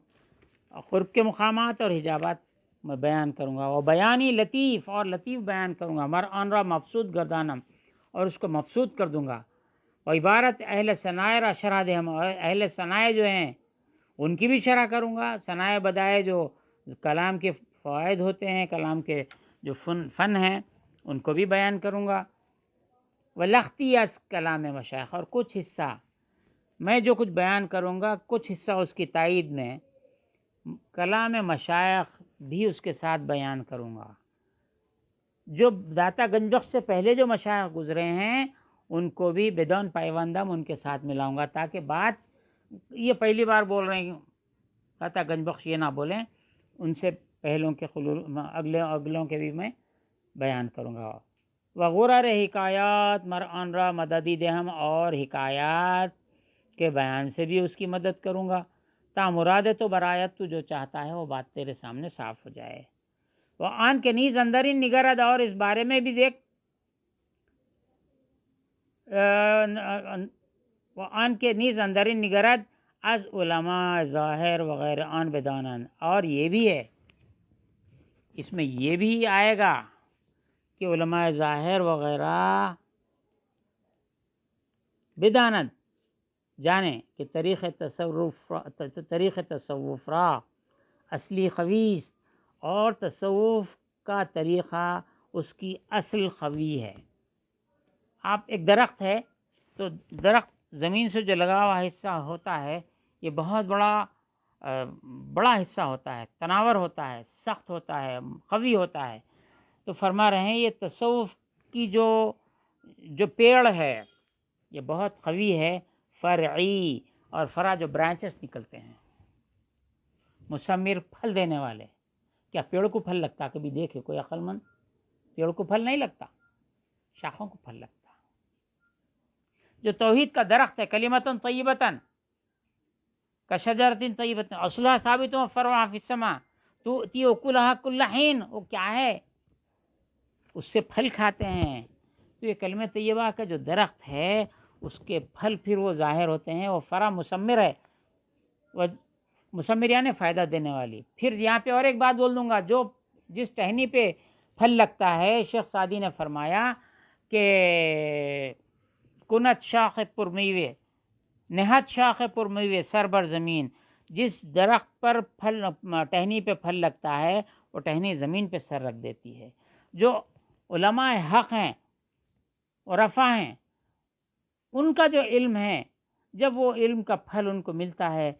قرب کے مقامات اور حجابات میں بیان کروں گا، وہ بیانی لطیف، اور لطیف بیان کروں گا، مر آن را مبسوط گردانم، اور اس کو مبسوط کر دوں گا، اور عبارت اہل ثنائے را شرح دہم، اہل ثنائے جو ہیں ان کی بھی شرح کروں گا، ثنائے بدائے جو کلام کے فوائد ہوتے ہیں، کلام کے جو فن ہیں ان کو بھی بیان کروں گا، وَلَخْتِي از کلام مشائخ، اور کچھ حصہ میں جو کچھ بیان کروں گا، کچھ حصہ اس کی تائید میں کلام مشائخ بھی اس کے ساتھ بیان کروں گا، جو داتا گنج بخش سے پہلے جو مشائخ گزرے ہیں ان کو بھی بدون پائبندم ان کے ساتھ ملاؤں گا، تاکہ بات یہ پہلی بار بول رہے ہیں داتا گنج بخش یہ نہ بولیں، ان سے پہلوں کے اگلوں کے بھی میں بیان کروں گا، وغرر حکایات مر آن را مددی دہم، اور حکایات کے بیان سے بھی اس کی مدد کروں گا، تا مراد تو برایت تو جو چاہتا ہے وہ بات تیرے سامنے صاف ہو جائے، وہ آن کے نیز اندرین نگرد، اور اس بارے میں بھی دیکھ، وہ آن کے نیز اندرین نگرد از علماء ظاہر وغیر آن بدانن، اور یہ بھی ہے اس میں یہ بھی آئے گا کہ علماء ظاہر وغیرہ بدانت جانے کہ طریق تصوف را اصلی خویست، اور تصوف کا طریقہ اس کی اصل خوی ہے۔ آپ ایک درخت ہے تو درخت زمین سے جو لگا ہوا حصہ ہوتا ہے یہ بہت بڑا حصہ ہوتا ہے، تناور ہوتا ہے، سخت ہوتا ہے، قوی ہوتا ہے، تو فرما رہے ہیں یہ تصوف کی جو پیڑ ہے یہ بہت قوی ہے، فرعی، اور فرع جو برانچز نکلتے ہیں، مثمر پھل دینے والے، کیا پیڑ کو پھل لگتا؟ کبھی دیکھے کوئی عقل مند؟ پیڑ کو پھل نہیں لگتا، شاخوں کو پھل لگتا۔ جو توحید کا درخت ہے، کلمتن طیبتن کشجرۃ طیبۃ اصلها ثابت وفرعها فی السماء تؤتی اکلها کل حین، وہ کیا ہے؟ اس سے پھل کھاتے ہیں۔ تو یہ کلمہ طیبہ کا جو درخت ہے اس کے پھل پھر وہ ظاہر ہوتے ہیں، وہ فرع مثمر ہے، وہ مثمر یعنی فائدہ دینے والی۔ پھر یہاں پہ اور ایک بات بول دوں گا، جو جس ٹہنی پہ پھل لگتا ہے، شیخ سعدی نے فرمایا کہ کنت شاخ پرمیوے، نہت شاخ پرمیوے سر بر زمین، جس درخت پر ٹہنی پہ پھل لگتا ہے وہ ٹہنی زمین پہ سر رکھ دیتی ہے۔ جو علماء حق ہیں اور رفع ہیں ان کا جو علم ہے، جب وہ علم کا پھل ان کو ملتا ہے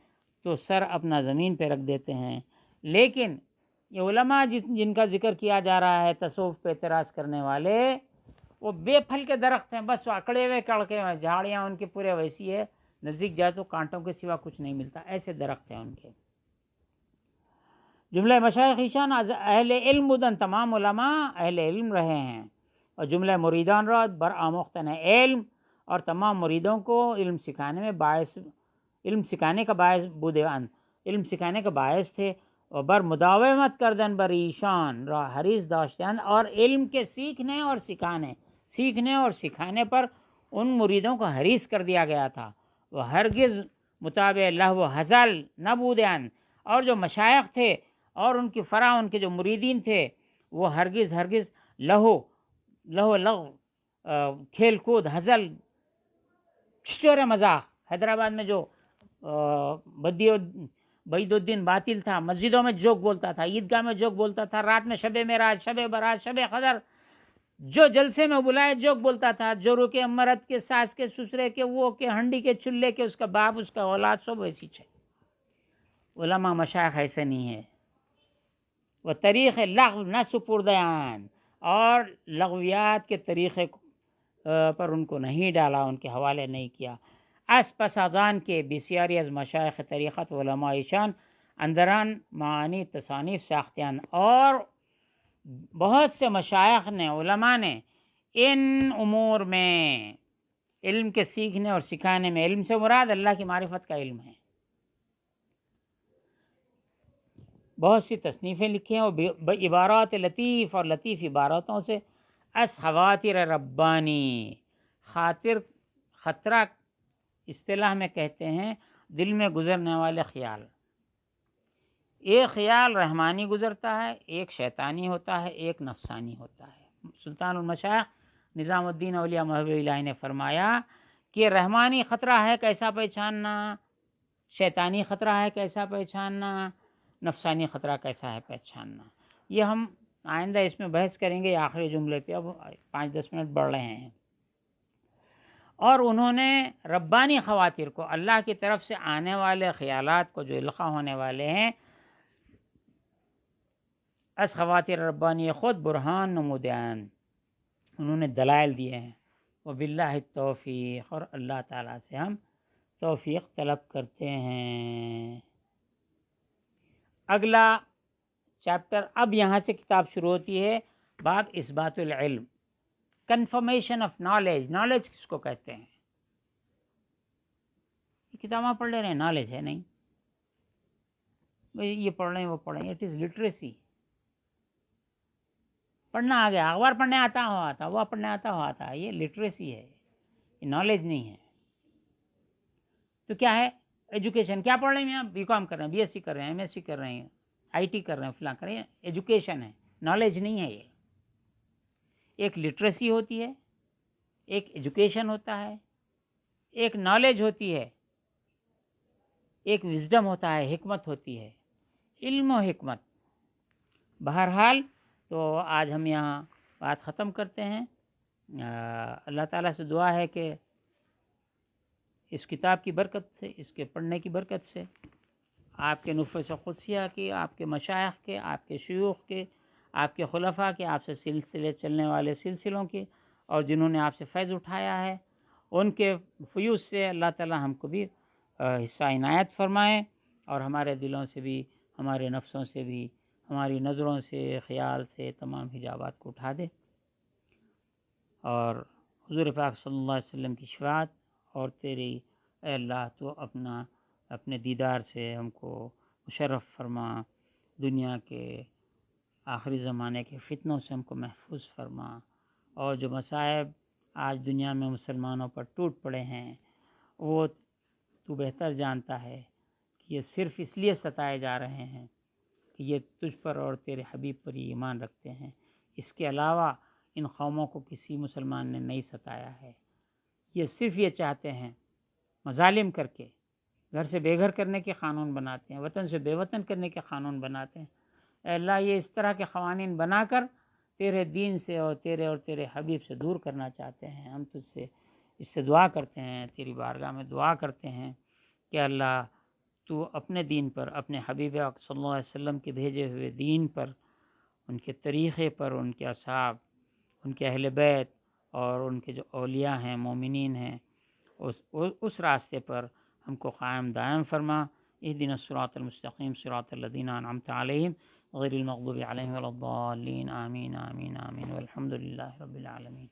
تو سر اپنا زمین پہ رکھ دیتے ہیں، لیکن یہ علماء جن کا ذکر کیا جا رہا ہے تصوف پہ اعتراض کرنے والے، وہ بے پھل کے درخت ہیں، بس اکڑے ہوئے کڑکے ہوئے، جھاڑیاں ان کی پورے ویسی ہے، نزدیک جائے تو کانٹوں کے سوا کچھ نہیں ملتا، ایسے درخت ہیں ان کے۔ جملہ مشائخ ایشان از اہل علم بودن، تمام علماء اہل علم رہے ہیں، اور جملہ مریدان را بر آموختن علم، اور تمام مریدوں کو علم سکھانے کا باعث بودے ان، علم سکھانے کا باعث تھے. و بر مداومت کردن بر ایشان را حریص داشتند، اور علم کے سیکھنے اور سکھانے پر ان مریدوں کو حریص کر دیا گیا تھا. وہ ہرگز متابع لہو حزل نہ بودند، اور جو مشائخ تھے اور ان کی فرا ان کے جو مریدین تھے وہ ہرگز لغو کھیل کود، حزل، چچور مذاق. حیدرآباد میں جو بعید الدین باطل تھا، مسجدوں میں جوک بولتا تھا، عیدگاہ میں جوک بولتا تھا، رات میں شب معراج، شب برات، شب قدر، جو جلسے میں بلائے جوک بولتا تھا، جورو کے، مرد کے، ساس کے، سسرے کے، وہ کے، ہنڈی کے، چلے کے، اس کا باپ، اس کا اولاد، سب ویسی ہے. علماء مشائخ ایسے نہیں ہے. وہ طریق لغو نہ سپردیان، اور لغویات کے طریقے پر ان کو نہیں ڈالا، ان کے حوالے نہیں کیا. اس پس از آن کے بسیاری از مشایخ طریقت علماء ایشان اندران معانی تصانیف ساختیان، اور بہت سے مشایخ نے، علماء نے ان امور میں، علم کے سیکھنے اور سکھانے میں، علم سے مراد اللہ کی معرفت کا علم ہے، بہت سی تصنیفیں لکھی ہیں. اور عبارات لطیف اور لطیف عباراتوں سے اس خواتر ربانی، خطرہ اصطلاح میں کہتے ہیں دل میں گزرنے والے خیال. ایک خیال رحمانی گزرتا ہے، ایک شیطانی ہوتا ہے، ایک نفسانی ہوتا ہے. سلطان المشائخ نظام الدین اولیاء محب الہی نے فرمایا کہ رحمانی خطرہ ہے کیسا پہچاننا، شیطانی خطرہ ہے کیسا پہچاننا، نفسانی خطرہ کیسا ہے پہچاننا. یہ ہم آئندہ اس میں بحث کریں گے. آخری جملے پہ اب 5-10 منٹ بڑھ رہے ہیں. اور انہوں نے ربانی خواتر کو، اللہ کی طرف سے آنے والے خیالات کو جو القاء ہونے والے ہیں، اس خواتر ربانی خود برہان نمودیان، انہوں نے دلائل دیے ہیں. وباللہ التوفیق، اور اللہ تعالیٰ سے ہم توفیق طلب کرتے ہیں. اگلا چیپٹر، اب یہاں سے کتاب شروع ہوتی ہے، باب اثبات العلم، کنفرمیشن آف نالج. نالج کس کو کہتے ہیں؟ یہ کتاب آپ پڑھ لے رہے ہیں، نالج ہے نہیں. یہ پڑھ رہے ہیں، وہ پڑھ رہے ہیں. It is literacy. پڑھنا آ گیا، اخبار پڑھنے آتا ہوا آتا، وہ پڑھنے آتا ہوا آتا، یہ لٹریسی ہے، یہ نالج نہیں ہے. تو کیا ہے ایجوکیشن؟ کیا پڑھ رہے ہیں آپ؟ بی کام کر رہے ہیں، بی ایس سی کر رہے ہیں، ایم ایس سی کر رہے ہیں، آئی ٹی کر رہے ہیں، فلاں کر رہے ہیں. ایجوکیشن ہے، نالج نہیں ہے. یہ ایک لٹریسی ہوتی ہے، ایک ایجوکیشن ہوتا ہے، ایک نالج ہوتی ہے، ایک وزڈم ہوتا ہے، حکمت ہوتی ہے، علم و حکمت. بہرحال تو آج ہم یہاں بات ختم کرتے ہیں. اللہ تعالیٰ سے دعا ہے کہ اس کتاب کی برکت سے، اس کے پڑھنے کی برکت سے، آپ کے نفوس قدسیہ کی، آپ کے مشائخ کے، آپ کے شیوخ کے، آپ کے خلفاء کے، آپ سے سلسلے چلنے والے سلسلوں کے، اور جنہوں نے آپ سے فیض اٹھایا ہے، ان کے فیوز سے اللہ تعالیٰ ہم کو بھی حصہ عنایت فرمائیں، اور ہمارے دلوں سے بھی، ہمارے نفسوں سے بھی، ہماری نظروں سے، خیال سے تمام حجابات کو اٹھا دے، اور حضور پاک صلی اللہ علیہ وسلم کی شفاعت اور تیری اے اللہ تو اپنے دیدار سے ہم کو مشرف فرما، دنیا کے آخری زمانے کے فتنوں سے ہم کو محفوظ فرما، اور جو مصائب آج دنیا میں مسلمانوں پر ٹوٹ پڑے ہیں وہ تو بہتر جانتا ہے کہ یہ صرف اس لیے ستائے جا رہے ہیں کہ یہ تجھ پر اور تیرے حبیب پر ہی ایمان رکھتے ہیں. اس کے علاوہ ان قوموں کو کسی مسلمان نے نہیں ستایا ہے. یہ صرف یہ چاہتے ہیں، مظالم کر کے گھر سے بے گھر کرنے کے قانون بناتے ہیں، وطن سے بے وطن کرنے کے قانون بناتے ہیں. اے اللہ یہ اس طرح کے قوانین بنا کر تیرے دین سے اور تیرے حبیب سے دور کرنا چاہتے ہیں. ہم تجھ سے اس سے دعا کرتے ہیں، تیری بارگاہ میں دعا کرتے ہیں کہ اللہ تو اپنے دین پر، اپنے حبیب صلی اللہ علیہ وسلم کے بھیجے ہوئے دین پر، ان کے طریقے پر، ان کے اصحاب، ان کے اہل بیت اور ان کے جو اولیاء ہیں، مومنین ہیں، اس راستے پر ہم کو قائم دائم فرما. اہدنا الصراط المستقیم صراط الذین انعمت علیہم غیر المغضوب علیہم ولا الضالین. آمین آمین آمین والحمد للہ رب العالمین.